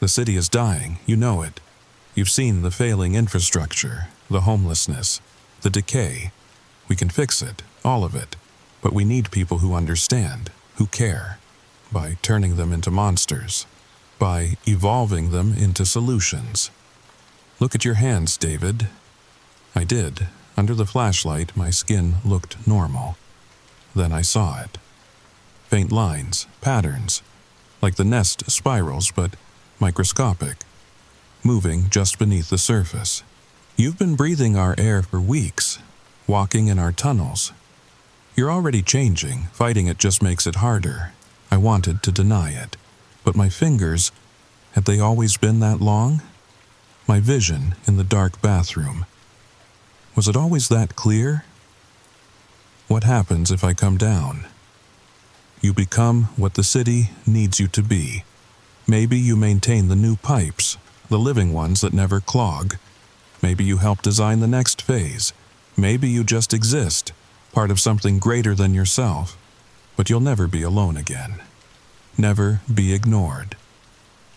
the city is dying, you know it. You've seen the failing infrastructure, the homelessness, the decay. We can fix it, all of it. But we need people who understand, who care, by turning them into monsters, by evolving them into solutions. Look at your hands, David. I did. Under the flashlight, my skin looked normal. Then I saw it. Faint lines, patterns, like the nest spirals, but microscopic, moving just beneath the surface. You've been breathing our air for weeks, walking in our tunnels. You're already changing. Fighting it just makes it harder. I wanted to deny it, but my fingers, had they always been that long? My vision in the dark bathroom, was it always that clear? What happens if I come down? You become what the city needs you to be. Maybe you maintain the new pipes, the living ones that never clog. Maybe you help design the next phase. Maybe you just exist, part of something greater than yourself. But you'll never be alone again. Never be ignored.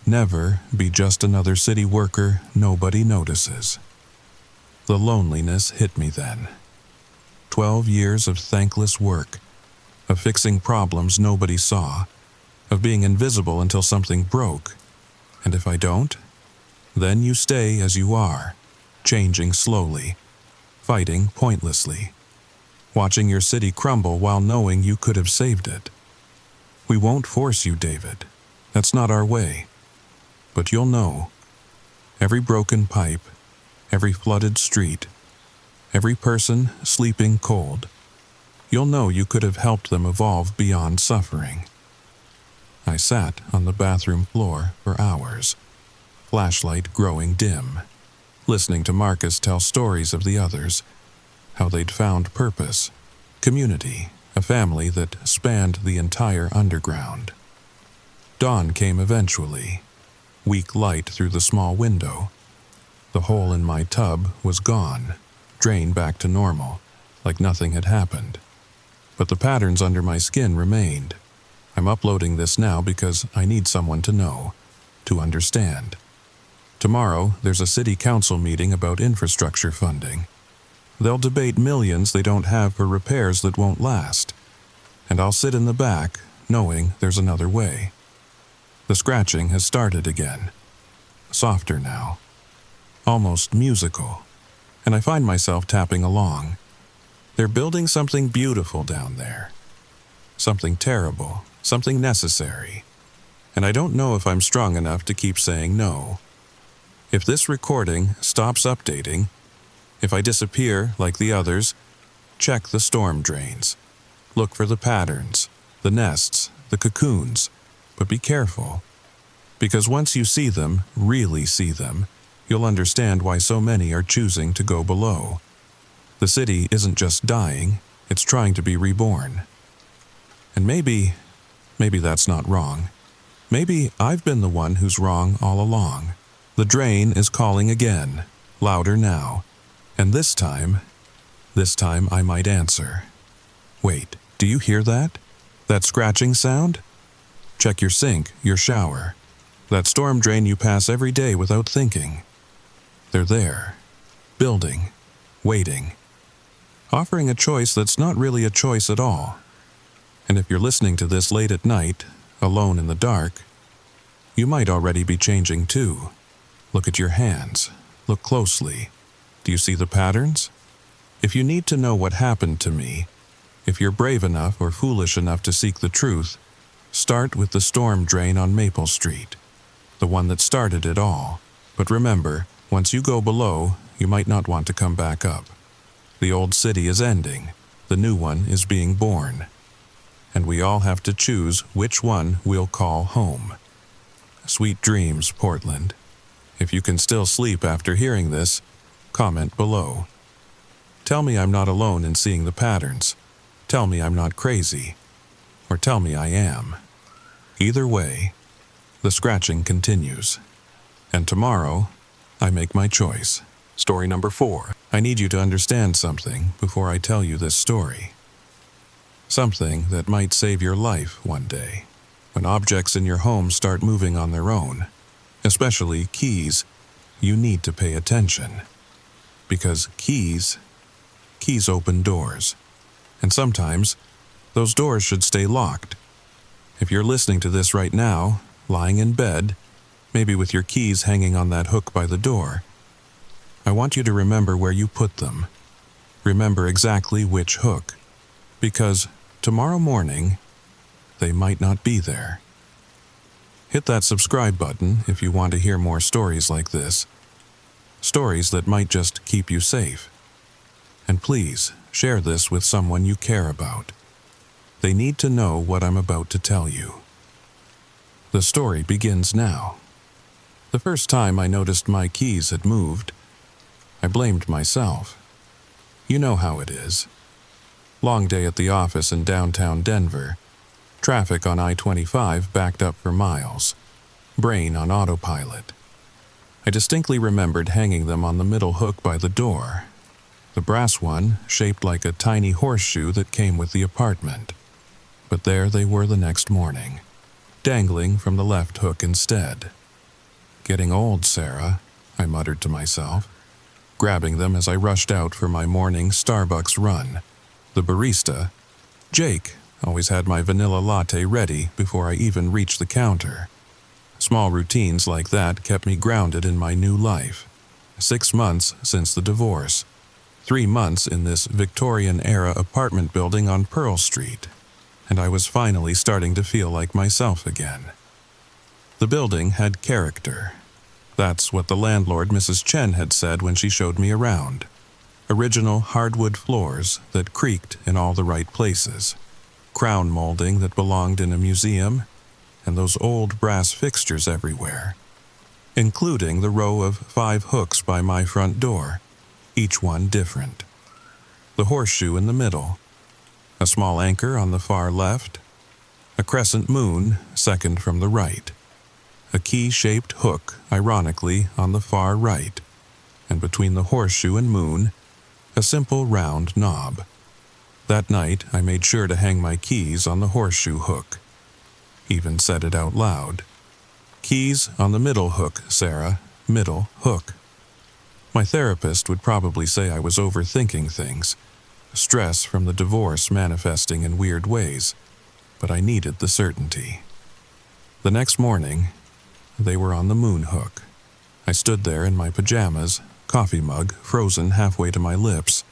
Never be just another city worker nobody notices. The loneliness hit me then. 12 years of thankless work, of fixing problems nobody saw, of being invisible until something broke. And if I don't, then you stay as you are, changing slowly, fighting pointlessly, watching your city crumble while knowing you could have saved it. We won't force you, David. That's not our way. But you'll know. Every broken pipe, every flooded street, every person sleeping cold, you'll know you could have helped them evolve beyond suffering. I sat on the bathroom floor for hours, flashlight growing dim, listening to Marcus tell stories of the others, how they'd found purpose, community, a family that spanned the entire underground. Dawn came eventually, weak light through the small window. The hole in my tub was gone, drained back to normal, like nothing had happened. But the patterns under my skin remained. I'm uploading this now because I need someone to know, to understand. Tomorrow, there's a city council meeting about infrastructure funding. They'll debate millions they don't have for repairs that won't last. And I'll sit in the back, knowing there's another way. The scratching has started again. Softer now. Almost musical. And I find myself tapping along. They're building something beautiful down there. Something terrible. Something necessary. And I don't know if I'm strong enough to keep saying no. If this recording stops updating, if I disappear like the others, check the storm drains. Look for the patterns, the nests, the cocoons, but be careful. Because once you see them, really see them, you'll understand why so many are choosing to go below. The city isn't just dying, it's trying to be reborn. And maybe that's not wrong. Maybe I've been the one who's wrong all along. The drain is calling again, louder now. And this time I might answer. Wait, do you hear that? That scratching sound? Check your sink, your shower. That storm drain you pass every day without thinking. They're there, building, waiting, offering a choice that's not really a choice at all. And if you're listening to this late at night, alone in the dark, you might already be changing too. Look at your hands. Look closely. Do you see the patterns? If you need to know what happened to me, If you're brave enough or foolish enough to seek the truth, start with the storm drain on Maple Street, the one that started it all. But remember, once you go below, you might not want to come back up. The old city is ending, the new one is being born, and we all have to choose which one we'll call home. Sweet dreams, Portland. If you can still sleep after hearing this, comment below. Tell me I'm not alone in seeing the patterns. Tell me I'm not crazy. Or tell me I am. Either way, the scratching continues. And tomorrow, I make my choice. Story number 4. I need you to understand something before I tell you this story. Something that might save your life one day. When objects in your home start moving on their own, especially keys, you need to pay attention. Because keys open doors. And sometimes, those doors should stay locked. If you're listening to this right now, lying in bed, maybe with your keys hanging on that hook by the door, I want you to remember where you put them. Remember exactly which hook. Because tomorrow morning, they might not be there. Hit that subscribe button if you want to hear more stories like this. Stories that might just keep you safe. And please, share this with someone you care about. They need to know what I'm about to tell you. The story begins now. The first time I noticed my keys had moved, I blamed myself. You know how it is. Long day at the office in downtown Denver. Traffic on I-25 backed up for miles. Brain on autopilot. I distinctly remembered hanging them on the middle hook by the door. The brass one, shaped like a tiny horseshoe that came with the apartment. But there they were the next morning, dangling from the left hook instead. Getting old, Sarah, I muttered to myself, grabbing them as I rushed out for my morning Starbucks run. The barista, Jake, always had my vanilla latte ready before I even reached the counter. Small routines like that kept me grounded in my new life. 6 months since the divorce. 3 months in this Victorian-era apartment building on Pearl Street. And I was finally starting to feel like myself again. The building had character. That's what the landlord, Mrs. Chen, had said when she showed me around. Original hardwood floors that creaked in all the right places. Crown molding that belonged in a museum, and those old brass fixtures everywhere, including the row of 5 hooks by my front door, each one different. The horseshoe in the middle, a small anchor on the far left, a crescent moon second from the right, a key-shaped hook, ironically, on the far right, and between the horseshoe and moon, a simple round knob. That night, I made sure to hang my keys on the horseshoe hook. Even said it out loud. Keys on the middle hook, Sarah. Middle hook. My therapist would probably say I was overthinking things. Stress from the divorce manifesting in weird ways. But I needed the certainty. The next morning, they were on the moon hook. I stood there in my pajamas, coffee mug frozen halfway to my lips,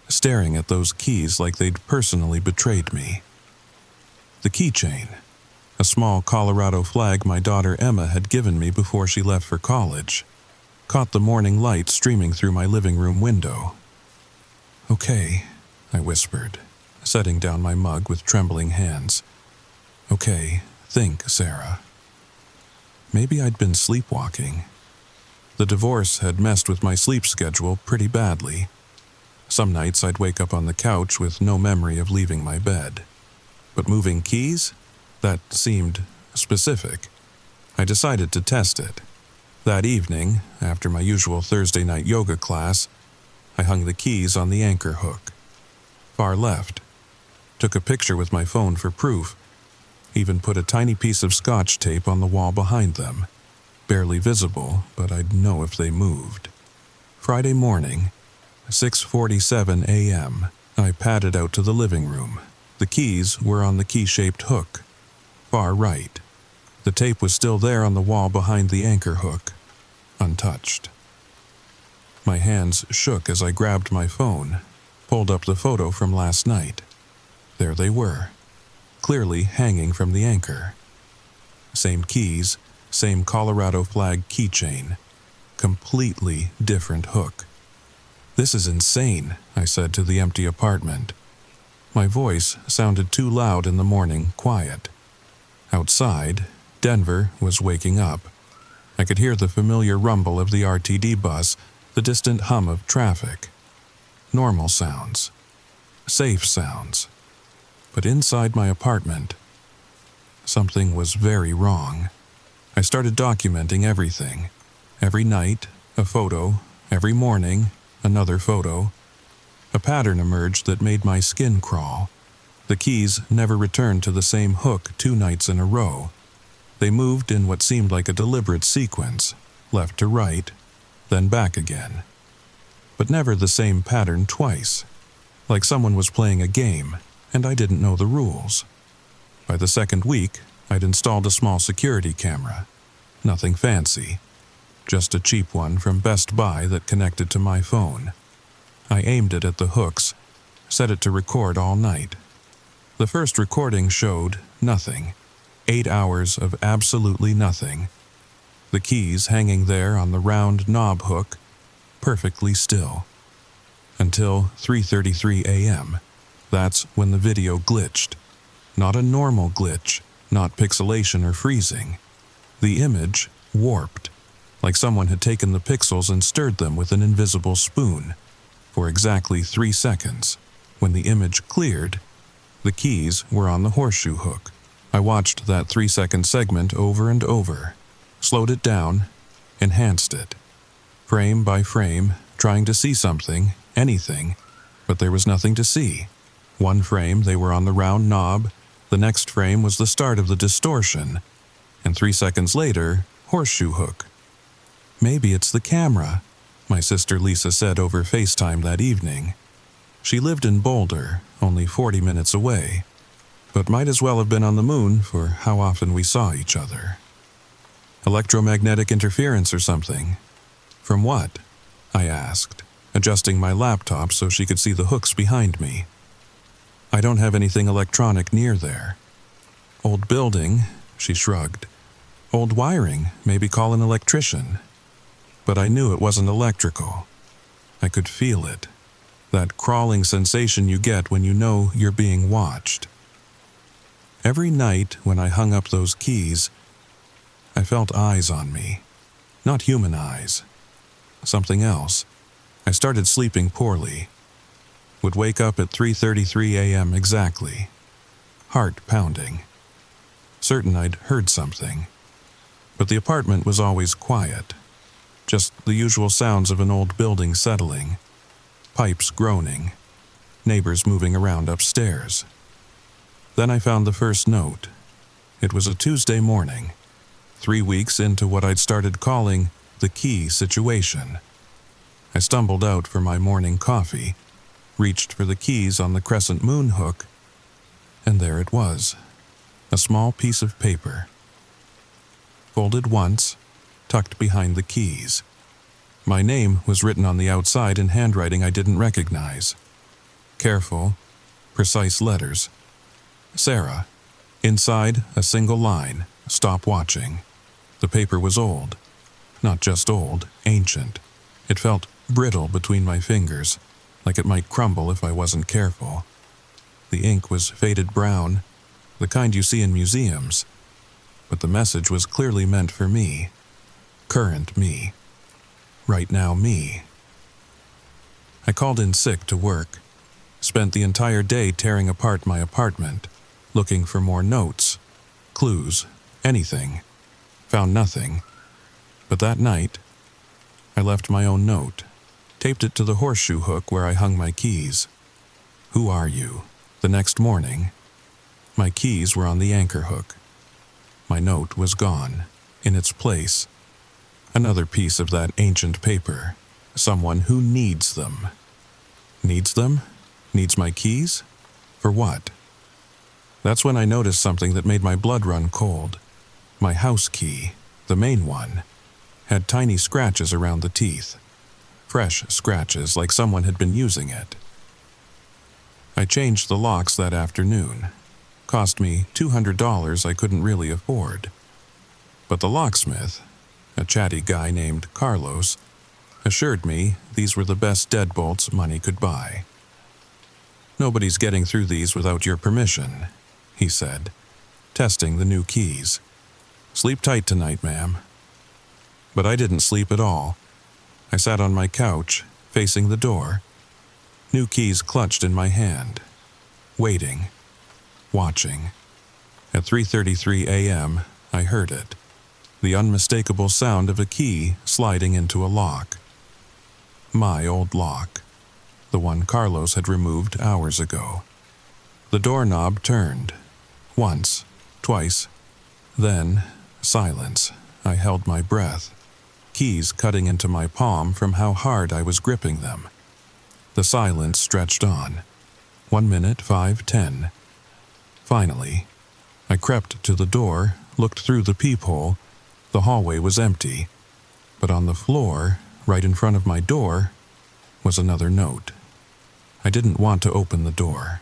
staring at those keys like they'd personally betrayed me. The keychain, a small Colorado flag my daughter Emma had given me before she left for college, caught the morning light streaming through my living room window. "Okay," I whispered, setting down my mug with trembling hands. "Okay, think, Sarah." Maybe I'd been sleepwalking. The divorce had messed with my sleep schedule pretty badly. Some nights I'd wake up on the couch with no memory of leaving my bed. But moving keys? That seemed specific. I decided to test it. That evening, after my usual Thursday night yoga class, I hung the keys on the anchor hook. Far left. Took a picture with my phone for proof. Even put a tiny piece of scotch tape on the wall behind them. Barely visible, but I'd know if they moved. Friday morning, 6:47 a.m., I padded out to the living room. The keys were on the key-shaped hook. Far right. The tape was still there on the wall behind the anchor hook, untouched. My hands shook as I grabbed my phone, pulled up the photo from last night. There they were, clearly hanging from the anchor. Same keys, same Colorado flag keychain, completely different hook. "This is insane," I said to the empty apartment. My voice sounded too loud in the morning quiet. Outside, Denver was waking up. I could hear the familiar rumble of the RTD bus, the distant hum of traffic. Normal sounds. Safe sounds. But inside my apartment, something was very wrong. I started documenting everything. Every night, a photo. Every morning, another photo. A pattern emerged that made my skin crawl. The keys never returned to the same hook 2 nights in a row. They moved in what seemed like a deliberate sequence, left to right, then back again. But never the same pattern twice, like someone was playing a game and I didn't know the rules. By the second week, I'd installed a small security camera. Nothing fancy, just a cheap one from Best Buy that connected to my phone. I aimed it at the hooks, set it to record all night. The first recording showed nothing. 8 hours of absolutely nothing. The keys hanging there on the round knob hook, perfectly still. Until 3:33 a.m. That's when the video glitched. Not a normal glitch, not pixelation or freezing. The image warped, like someone had taken the pixels and stirred them with an invisible spoon. For exactly 3 seconds, when the image cleared, the keys were on the horseshoe hook. I watched that 3-second segment over and over, slowed it down, enhanced it. Frame by frame, trying to see something, anything, but there was nothing to see. One frame they were on the round knob, the next frame was the start of the distortion, and 3 seconds later, horseshoe hook. "Maybe it's the camera," my sister Lisa said over FaceTime that evening. She lived in Boulder, only 40 minutes away, but might as well have been on the moon for how often we saw each other. "Electromagnetic interference or something?" "From what?" I asked, adjusting my laptop so she could see the hooks behind me. "I don't have anything electronic near there." "Old building," she shrugged. "Old wiring, maybe call an electrician." But I knew it wasn't electrical. I could feel it. That crawling sensation you get when you know you're being watched. Every night when I hung up those keys, I felt eyes on me. Not human eyes. Something else. I started sleeping poorly. Would wake up at 3:33 a.m. exactly. Heart pounding. Certain I'd heard something. But the apartment was always quiet. Just the usual sounds of an old building settling. Pipes groaning. Neighbors moving around upstairs. Then I found the first note. It was a Tuesday morning, 3 weeks into what I'd started calling the key situation. I stumbled out for my morning coffee, reached for the keys on the crescent moon hook, and there it was, a small piece of paper. Folded once, tucked behind the keys. My name was written on the outside in handwriting I didn't recognize. Careful, precise letters. Sarah. Inside, a single line, "Stop watching." The paper was old. Not just old, ancient. It felt brittle between my fingers, like it might crumble if I wasn't careful. The ink was faded brown, the kind you see in museums, but the message was clearly meant for me. Current me. Right now me. I called in sick to work. Spent the entire day tearing apart my apartment, looking for more notes, clues, anything. Found nothing. But that night, I left my own note, taped it to the horseshoe hook where I hung my keys. "Who are you?" The next morning, my keys were on the anchor hook. My note was gone. In its place, another piece of that ancient paper. Someone who needs them. Needs them? Needs my keys? For what? That's when I noticed something that made my blood run cold. My house key, the main one, had tiny scratches around the teeth. Fresh scratches, like someone had been using it. I changed the locks that afternoon. Cost me $200 I couldn't really afford. But the locksmith, a chatty guy named Carlos, assured me these were the best deadbolts money could buy. "Nobody's getting through these without your permission," he said, testing the new keys. "Sleep tight tonight, ma'am." But I didn't sleep at all. I sat on my couch, facing the door, new keys clutched in my hand, waiting, watching. At 3:33 a.m., I heard it, the unmistakable sound of a key sliding into a lock. My old lock, the one Carlos had removed hours ago. The doorknob turned, once, twice, then silence. I held my breath, keys cutting into my palm from how hard I was gripping them. The silence stretched on. 1 minute, 5, 10. Finally, I crept to the door, looked through the peephole. The hallway was empty, but on the floor, right in front of my door, was another note. I didn't want to open the door.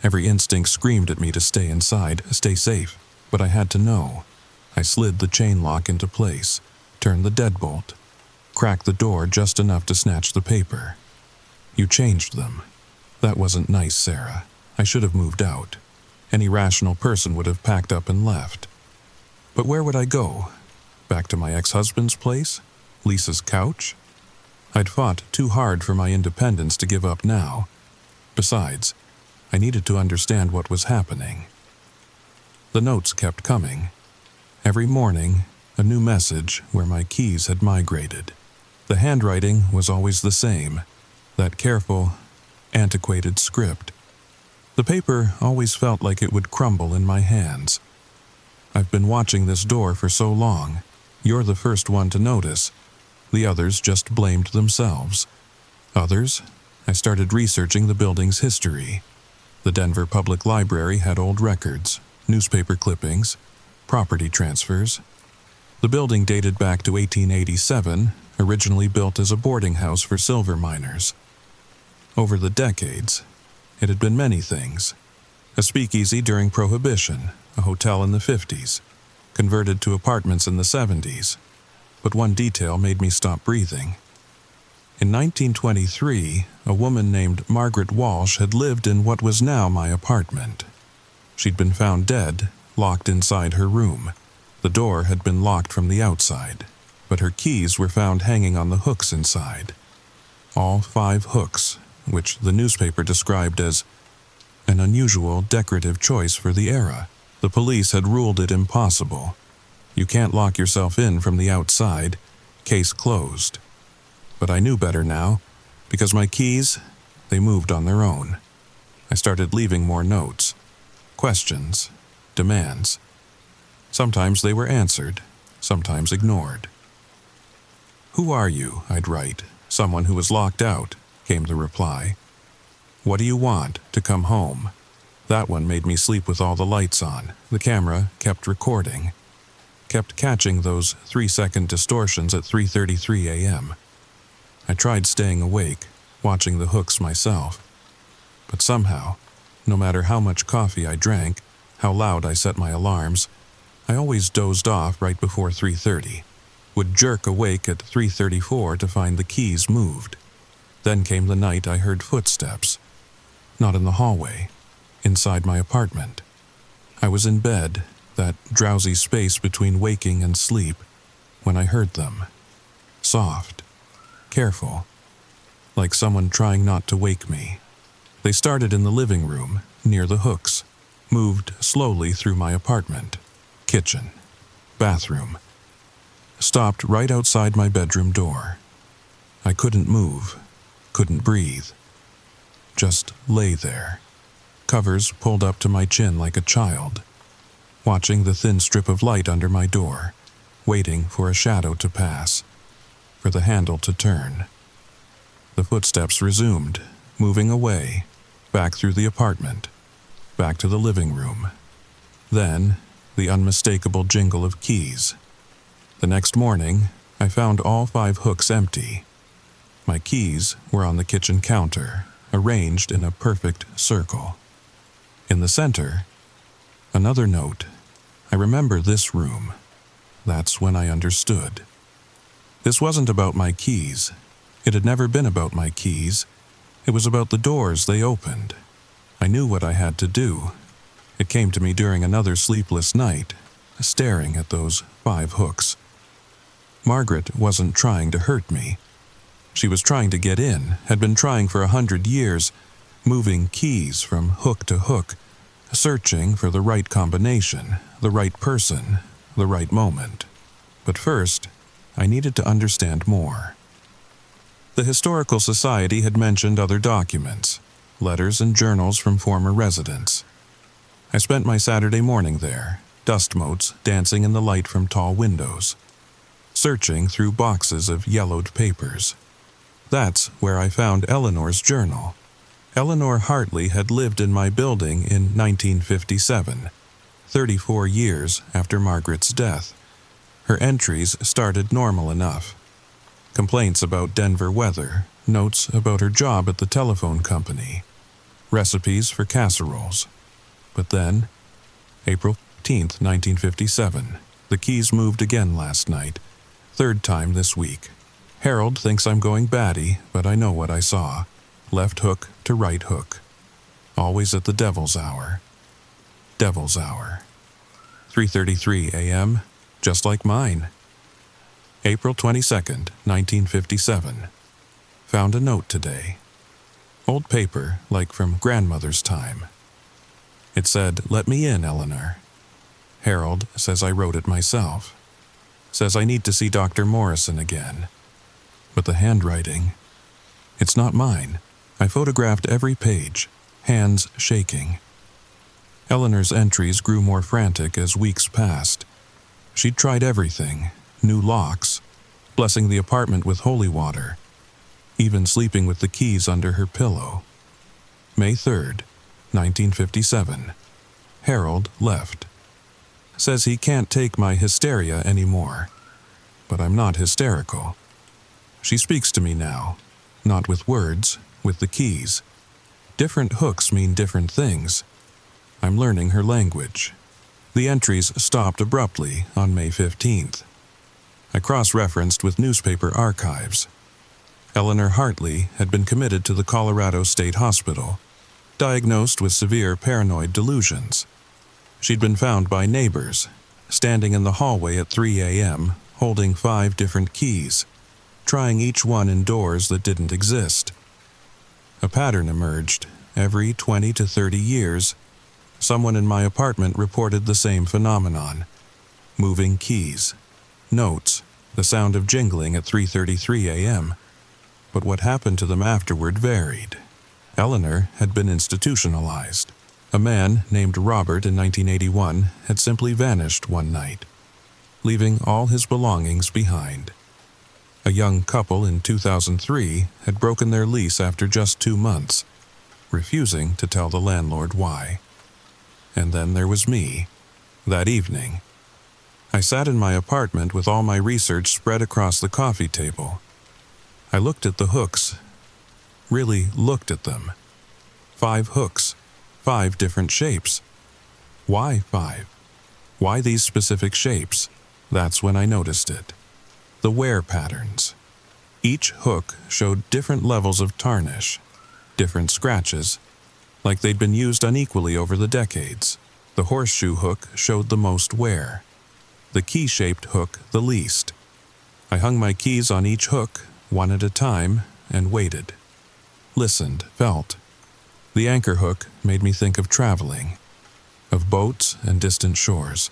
Every instinct screamed at me to stay inside, stay safe, but I had to know. I slid the chain lock into place, turned the deadbolt, cracked the door just enough to snatch the paper. "You changed them. That wasn't nice, Sarah. I should have moved out. Any rational person would have packed up and left. But where would I go? Back to my ex-husband's place? Lisa's couch? I'd fought too hard for my independence to give up now. Besides, I needed to understand what was happening." The notes kept coming. Every morning, a new message where my keys had migrated. The handwriting was always the same, that careful, antiquated script. The paper always felt like it would crumble in my hands. "I've been watching this door for so long. You're the first one to notice. The others just blamed themselves. Others? I started researching the building's history. The Denver Public Library had old records, newspaper clippings, property transfers. The building dated back to 1887, originally built as a boarding house for silver miners. Over the decades, it had been many things. A speakeasy during Prohibition, a hotel in the 50s, converted to apartments in the 70s. But one detail made me stop breathing. In 1923, a woman named Margaret Walsh had lived in what was now my apartment. She'd been found dead, locked inside her room. The door had been locked from the outside, but her keys were found hanging on the hooks inside. All 5 hooks, which the newspaper described as an unusual decorative choice for the era. The police had ruled it impossible. You can't lock yourself in from the outside. Case closed. But I knew better now, because my keys, they moved on their own. I started leaving more notes, questions, demands. Sometimes they were answered, sometimes ignored. "Who are you?" I'd write. "Someone who was locked out," came the reply. "What do you want? To come home?" That one made me sleep with all the lights on. The camera kept recording, kept catching those 3-second distortions at 3:33 a.m. I tried staying awake, watching the hooks myself. But somehow, no matter how much coffee I drank, how loud I set my alarms, I always dozed off right before 3:30, would jerk awake at 3:34 to find the keys moved. Then came the night I heard footsteps. Not in the hallway, inside my apartment. I was in bed, that drowsy space between waking and sleep, when I heard them. Soft, careful, like someone trying not to wake me. They started in the living room, near the hooks, moved slowly through my apartment, kitchen, bathroom, stopped right outside my bedroom door. I couldn't move, couldn't breathe. Just lay there, covers pulled up to my chin like a child, watching the thin strip of light under my door, waiting for a shadow to pass, for the handle to turn. The footsteps resumed, moving away, back through the apartment, back to the living room. Then, the unmistakable jingle of keys. The next morning, I found all 5 hooks empty. My keys were on the kitchen counter, arranged in a perfect circle. In the center, another note. I remember this room. That's when I understood. This wasn't about my keys. It had never been about my keys. It was about the doors they opened. I knew what I had to do. It came to me during another sleepless night, staring at those 5 hooks. Margaret wasn't trying to hurt me. She was trying to get in, had been trying for 100 years, moving keys from hook to hook, searching for the right combination, the right person, the right moment. But first, I needed to understand more. The Historical Society had mentioned other documents, letters and journals from former residents. I spent my Saturday morning there, dust motes dancing in the light from tall windows, searching through boxes of yellowed papers. That's where I found Eleanor's journal. Eleanor Hartley had lived in my building in 1957, 34 years after Margaret's death. Her entries started normal enough. Complaints about Denver weather, notes about her job at the telephone company, recipes for casseroles. But then, April 15th, 1957, the keys moved again last night, 3rd time this week. Harold thinks I'm going batty, but I know what I saw. Left hook to right hook. Always at the devil's hour. Devil's hour. 3:33 a.m., just like mine. April 22nd, 1957. Found a note today. Old paper, like from grandmother's time. It said, "Let me in, Eleanor." Harold says I wrote it myself. Says I need to see Dr. Morrison again. But the handwriting, it's not mine. I photographed every page, hands shaking. Eleanor's entries grew more frantic as weeks passed. She'd tried everything, new locks, blessing the apartment with holy water, even sleeping with the keys under her pillow. May 3rd, 1957. Harold left. Says he can't take my hysteria anymore. But I'm not hysterical. She speaks to me now, not with words, with the keys. Different hooks mean different things. I'm learning her language. The entries stopped abruptly on May 15th. I cross-referenced with newspaper archives. Eleanor Hartley had been committed to the Colorado State Hospital, diagnosed with severe paranoid delusions. She'd been found by neighbors, standing in the hallway at 3 a.m., holding 5 different keys, trying each one in doors that didn't exist. A pattern emerged. Every 20 to 30 years, someone in my apartment reported the same phenomenon. Moving keys. Notes. The sound of jingling at 3:33 a.m. But what happened to them afterward varied. Eleanor had been institutionalized. A man named Robert in 1981 had simply vanished one night, leaving all his belongings behind. A young couple in 2003 had broken their lease after just 2 months, refusing to tell the landlord why. And then there was me, that evening. I sat in my apartment with all my research spread across the coffee table. I looked at the hooks, really looked at them. 5 hooks, 5 different shapes. Why 5? Why these specific shapes? That's when I noticed it. The wear patterns. Each hook showed different levels of tarnish, different scratches, like they'd been used unequally over the decades. The horseshoe hook showed the most wear, the key-shaped hook the least. I hung my keys on each hook, one at a time, and waited. Listened, felt. The anchor hook made me think of traveling, of boats and distant shores.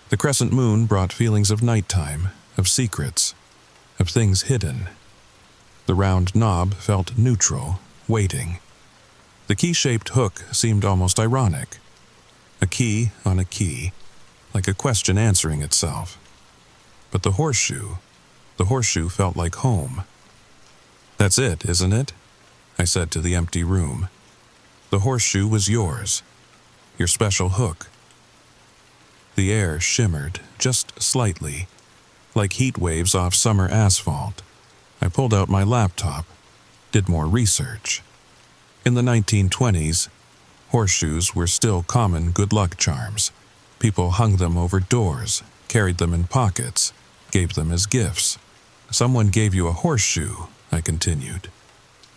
The crescent moon brought feelings of nighttime, of secrets, of things hidden. The round knob felt neutral, waiting. The key-shaped hook seemed almost ironic. A key on a key, like a question answering itself. But the horseshoe felt like home. "That's it, isn't it?" I said to the empty room. "The horseshoe was yours, your special hook." The air shimmered, just slightly, like heat waves off summer asphalt. I pulled out my laptop, did more research. In the 1920s, horseshoes were still common good luck charms. People hung them over doors, carried them in pockets, gave them as gifts. Someone gave you a horseshoe, I continued,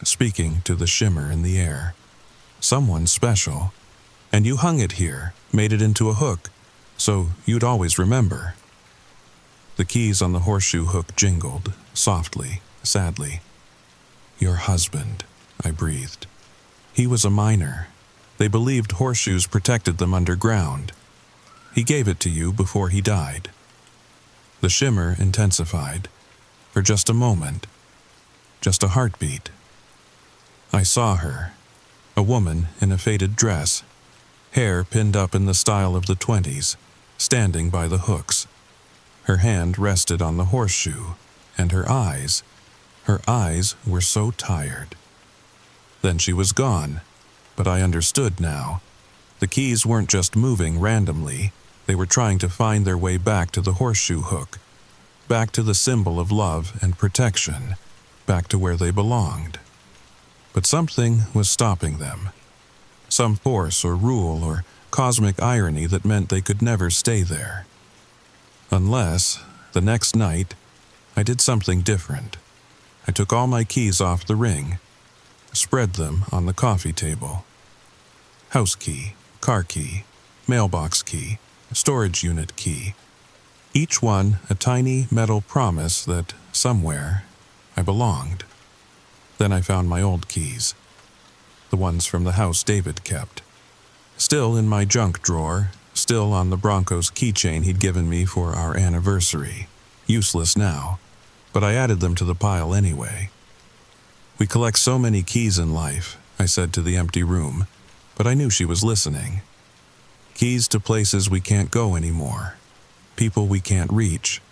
speaking to the shimmer in the air. Someone special. And you hung it here, made it into a hook, so you'd always remember. The keys on the horseshoe hook jingled, softly, sadly. Your husband, I breathed. He was a miner. They believed horseshoes protected them underground. He gave it to you before he died. The shimmer intensified, for just a moment, just a heartbeat. I saw her, a woman in a faded dress, hair pinned up in the style of the 20s, standing by the hooks. Her hand rested on the horseshoe, and her eyes were so tired. Then she was gone, but I understood now. The keys weren't just moving randomly, they were trying to find their way back to the horseshoe hook, back to the symbol of love and protection, back to where they belonged. But something was stopping them. Some force or rule or cosmic irony that meant they could never stay there. Unless, the next night, I did something different. I took all my keys off the ring, spread them on the coffee table. House key, car key, mailbox key, storage unit key. Each one a tiny metal promise that, somewhere, I belonged. Then I found my old keys, the ones from the house David kept. Still in my junk drawer, still on the Broncos keychain he'd given me for our anniversary. Useless now, but I added them to the pile anyway. We collect so many keys in life, I said to the empty room, but I knew she was listening. Keys to places we can't go anymore, people we can't reach,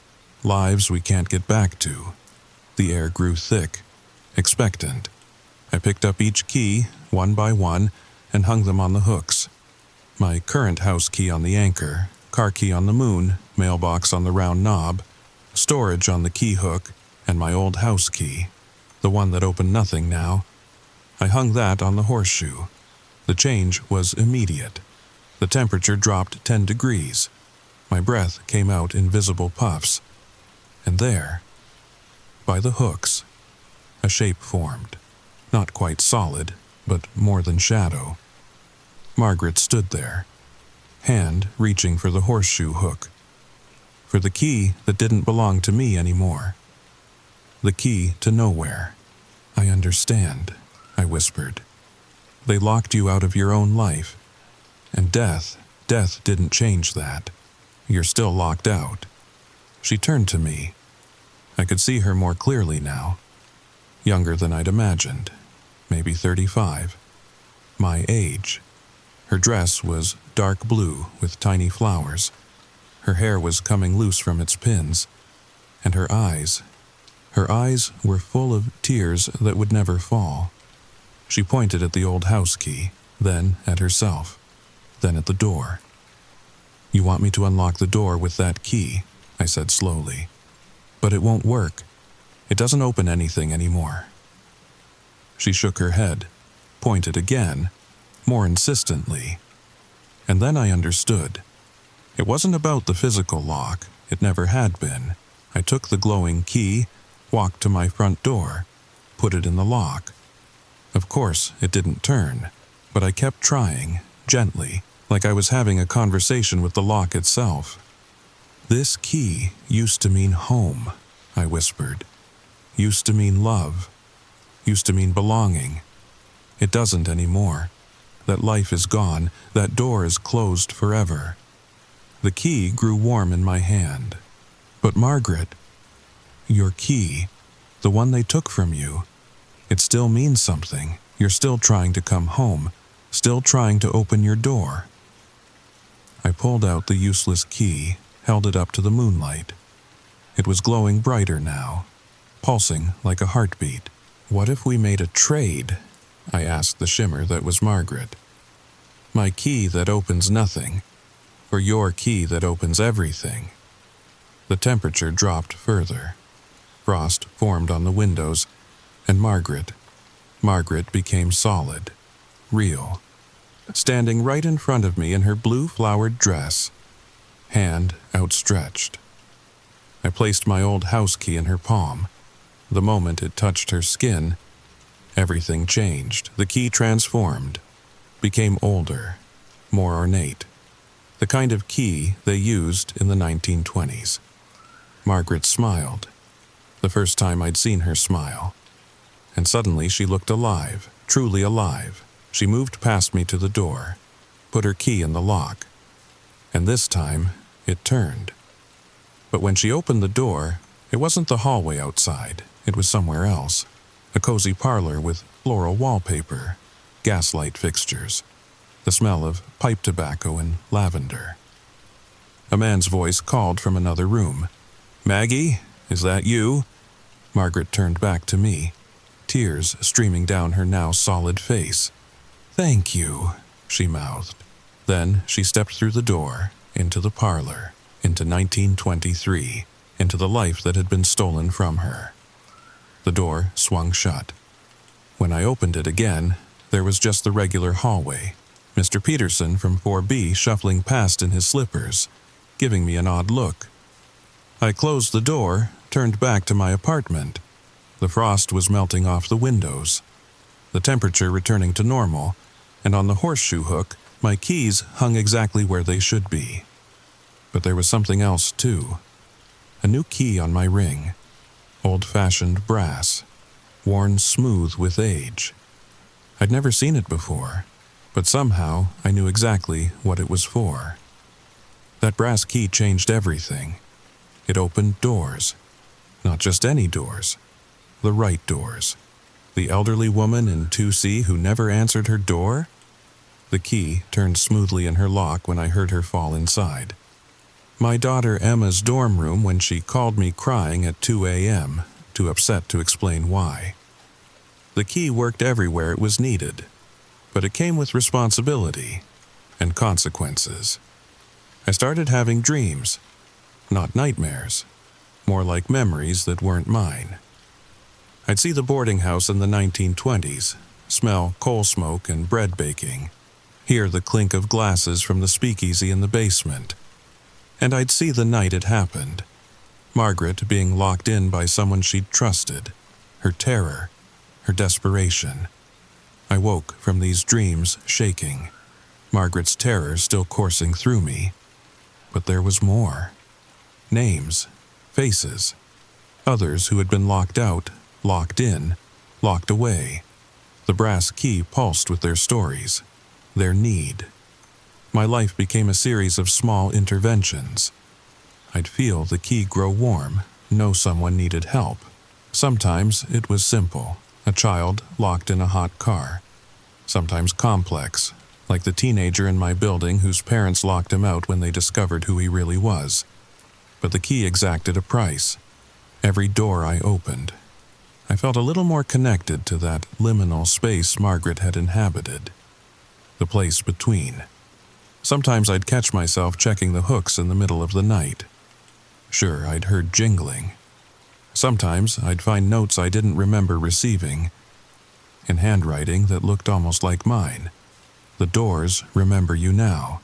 lives we can't get back to. The air grew thick, expectant. I picked up each key, one by one, and hung them on the hooks. My current house key on the anchor, car key on the moon, mailbox on the round knob, storage on the key hook, and my old house key, the one that opened nothing now. I hung that on the horseshoe. The change was immediate. The temperature dropped 10 degrees. My breath came out in visible puffs. And there, by the hooks, a shape formed. Not quite solid, but more than shadow. Margaret stood there, hand reaching for the horseshoe hook, for the key that didn't belong to me anymore. The key to nowhere. I understand, I whispered. They locked you out of your own life, and death didn't change that. You're still locked out. She turned to me. I could see her more clearly now. Younger than I'd imagined, maybe 35. My age. Her dress was dark blue with tiny flowers. Her hair was coming loose from its pins. And her eyes were full of tears that would never fall. She pointed at the old house key, then at herself, then at the door. You want me to unlock the door with that key, I said slowly. But it won't work. It doesn't open anything anymore. She shook her head, pointed again, more insistently. And then I understood. It wasn't about the physical lock. It never had been. I took the glowing key, walked to my front door, put it in the lock. Of course, it didn't turn, but I kept trying, gently, like I was having a conversation with the lock itself. This key used to mean home, I whispered. Used to mean love. Used to mean belonging. It doesn't anymore. That life is gone. That door is closed forever. The key grew warm in my hand. But Margaret, your key, the one they took from you, it still means something. You're still trying to come home, still trying to open your door. I pulled out the useless key, held it up to the moonlight. It was glowing brighter now, pulsing like a heartbeat. What if we made a trade? I asked the shimmer that was Margaret. My key that opens nothing, for your key that opens everything. The temperature dropped further. Frost formed on the windows, and Margaret became solid, real, standing right in front of me in her blue flowered dress, hand outstretched. I placed my old house key in her palm. The moment it touched her skin, everything changed. The key transformed, became older, more ornate, the kind of key they used in the 1920s. Margaret smiled, the first time I'd seen her smile. And suddenly she looked alive, truly alive. She moved past me to the door, put her key in the lock, and this time it turned. But when she opened the door, it wasn't the hallway outside, it was somewhere else. A cozy parlor with floral wallpaper, gaslight fixtures, the smell of pipe tobacco and lavender. A man's voice called from another room. "Maggie, is that you?" Margaret turned back to me, tears streaming down her now solid face. "Thank you," she mouthed. Then she stepped through the door, into the parlor, into 1923, into the life that had been stolen from her. The door swung shut. When I opened it again, there was just the regular hallway. Mr. Peterson from 4B shuffling past in his slippers, giving me an odd look. I closed the door, turned back to my apartment. The frost was melting off the windows, the temperature returning to normal, and on the horseshoe hook, my keys hung exactly where they should be. But there was something else, too. A new key on my ring, old-fashioned brass, worn smooth with age. I'd never seen it before, but somehow I knew exactly what it was for. That brass key changed everything. It opened doors. Not just any doors. The right doors. The elderly woman in 2C who never answered her door? The key turned smoothly in her lock when I heard her fall inside. My daughter Emma's dorm room when she called me crying at 2 a.m., too upset to explain why. The key worked everywhere it was needed, but it came with responsibility and consequences. I started having dreams, not nightmares, more like memories that weren't mine. I'd see the boarding house in the 1920s, smell coal smoke and bread baking, hear the clink of glasses from the speakeasy in the basement, and I'd see the night it happened. Margaret being locked in by someone she'd trusted, her terror, her desperation. I woke from these dreams shaking, Margaret's terror still coursing through me. But there was more. Names, faces, others who had been locked out, locked in, locked away. The brass key pulsed with their stories, their need. My life became a series of small interventions. I'd feel the key grow warm, know someone needed help. Sometimes it was simple, a child locked in a hot car. Sometimes complex, like the teenager in my building whose parents locked him out when they discovered who he really was. But the key exacted a price. Every door I opened, I felt a little more connected to that liminal space Margaret had inhabited. The place between. Sometimes I'd catch myself checking the hooks in the middle of the night. Sure, I'd heard jingling. Sometimes I'd find notes I didn't remember receiving, in handwriting that looked almost like mine. The doors remember you now.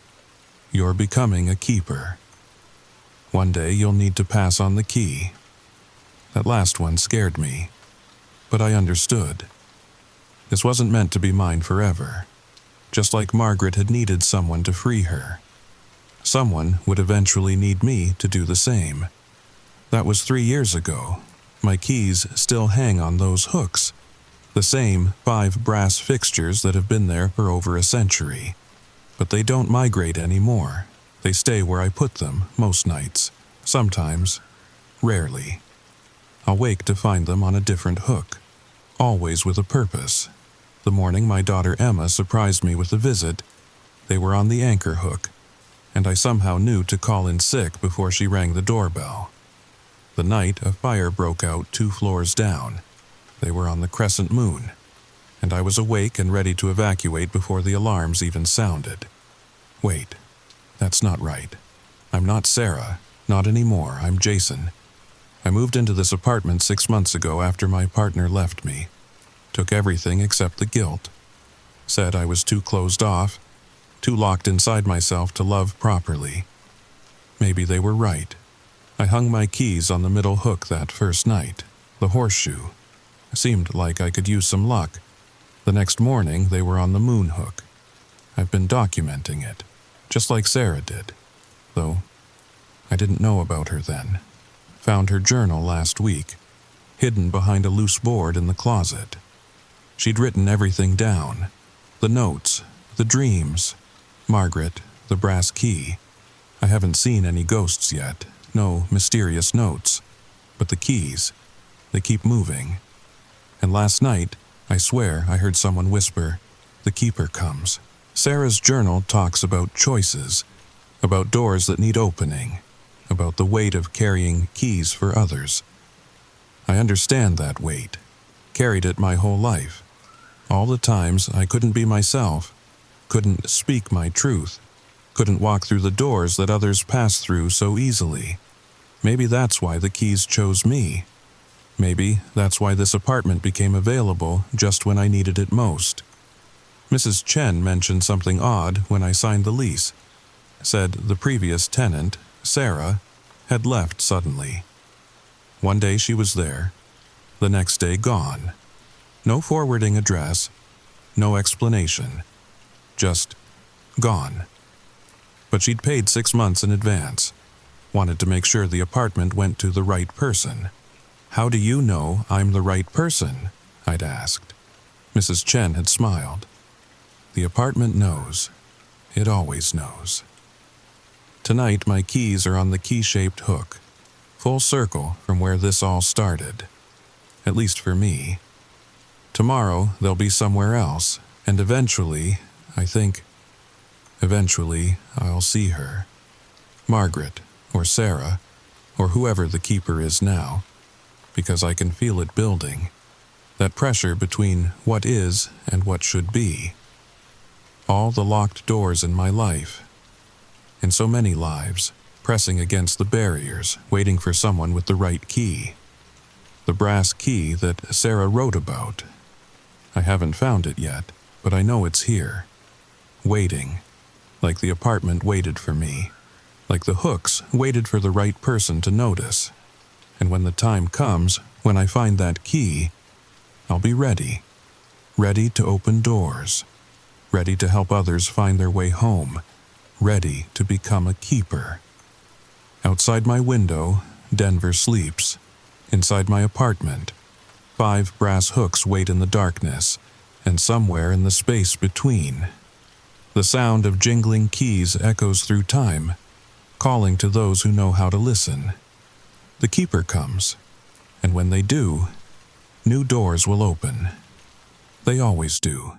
You're becoming a keeper. One day you'll need to pass on the key. That last one scared me, but I understood. This wasn't meant to be mine forever. Just like Margaret had needed someone to free her. Someone would eventually need me to do the same. That was 3 years ago. My keys still hang on those hooks. The same 5 brass fixtures that have been there for over a century. But they don't migrate anymore. They stay where I put them most nights. Sometimes, rarely. I'll wake to find them on a different hook. Always with a purpose. The morning my daughter Emma surprised me with a visit, they were on the anchor hook, and I somehow knew to call in sick before she rang the doorbell. The night a fire broke out 2 floors down. They were on the crescent moon, and I was awake and ready to evacuate before the alarms even sounded. Wait, that's not right. I'm not Sarah, not anymore, I'm Jason. I moved into this apartment 6 months ago after my partner left me. Took everything except the guilt. said I was too closed off, too locked inside myself to love properly. Maybe they were right. I hung my keys on the middle hook that first night, the horseshoe. Seemed like I could use some luck. The next morning, they were on the moon hook. I've been documenting it, just like Sarah did, though I didn't know about her then. Found her journal last week, hidden behind a loose board in the closet. She'd written everything down. The notes, the dreams, Margaret, the brass key. I haven't seen any ghosts yet, no mysterious notes, but the keys, they keep moving. And last night, I swear I heard someone whisper, "The keeper comes." Sarah's journal talks about choices, about doors that need opening, about the weight of carrying keys for others. I understand that weight, carried it my whole life. All the times I couldn't be myself, couldn't speak my truth, couldn't walk through the doors that others pass through so easily. Maybe that's why the keys chose me. Maybe that's why this apartment became available just when I needed it most. Mrs. Chen mentioned something odd when I signed the lease. Said the previous tenant, Sarah, had left suddenly. One day she was there, the next day gone. No forwarding address, no explanation, just gone. But she'd paid 6 months in advance, wanted to make sure the apartment went to the right person. "How do you know I'm the right person?" I'd asked. Mrs. Chen had smiled. "The apartment knows. It always knows." Tonight my keys are on the key-shaped hook, full circle from where this all started. At least for me. Tomorrow they'll be somewhere else, and eventually, eventually I'll see her. Margaret, or Sarah, or whoever the keeper is now. Because I can feel it building, that pressure between what is and what should be. All the locked doors in my life, in so many lives, pressing against the barriers, waiting for someone with the right key. The brass key that Sarah wrote about. I haven't found it yet, but I know it's here. Waiting, like the apartment waited for me, like the hooks waited for the right person to notice. And when the time comes, when I find that key, I'll be ready. Ready to open doors. Ready to help others find their way home. Ready to become a keeper. Outside my window, Denver sleeps. Inside my apartment, 5 brass hooks wait in the darkness, and somewhere in the space between. The sound of jingling keys echoes through time, calling to those who know how to listen. The keeper comes, and when they do, new doors will open. They always do.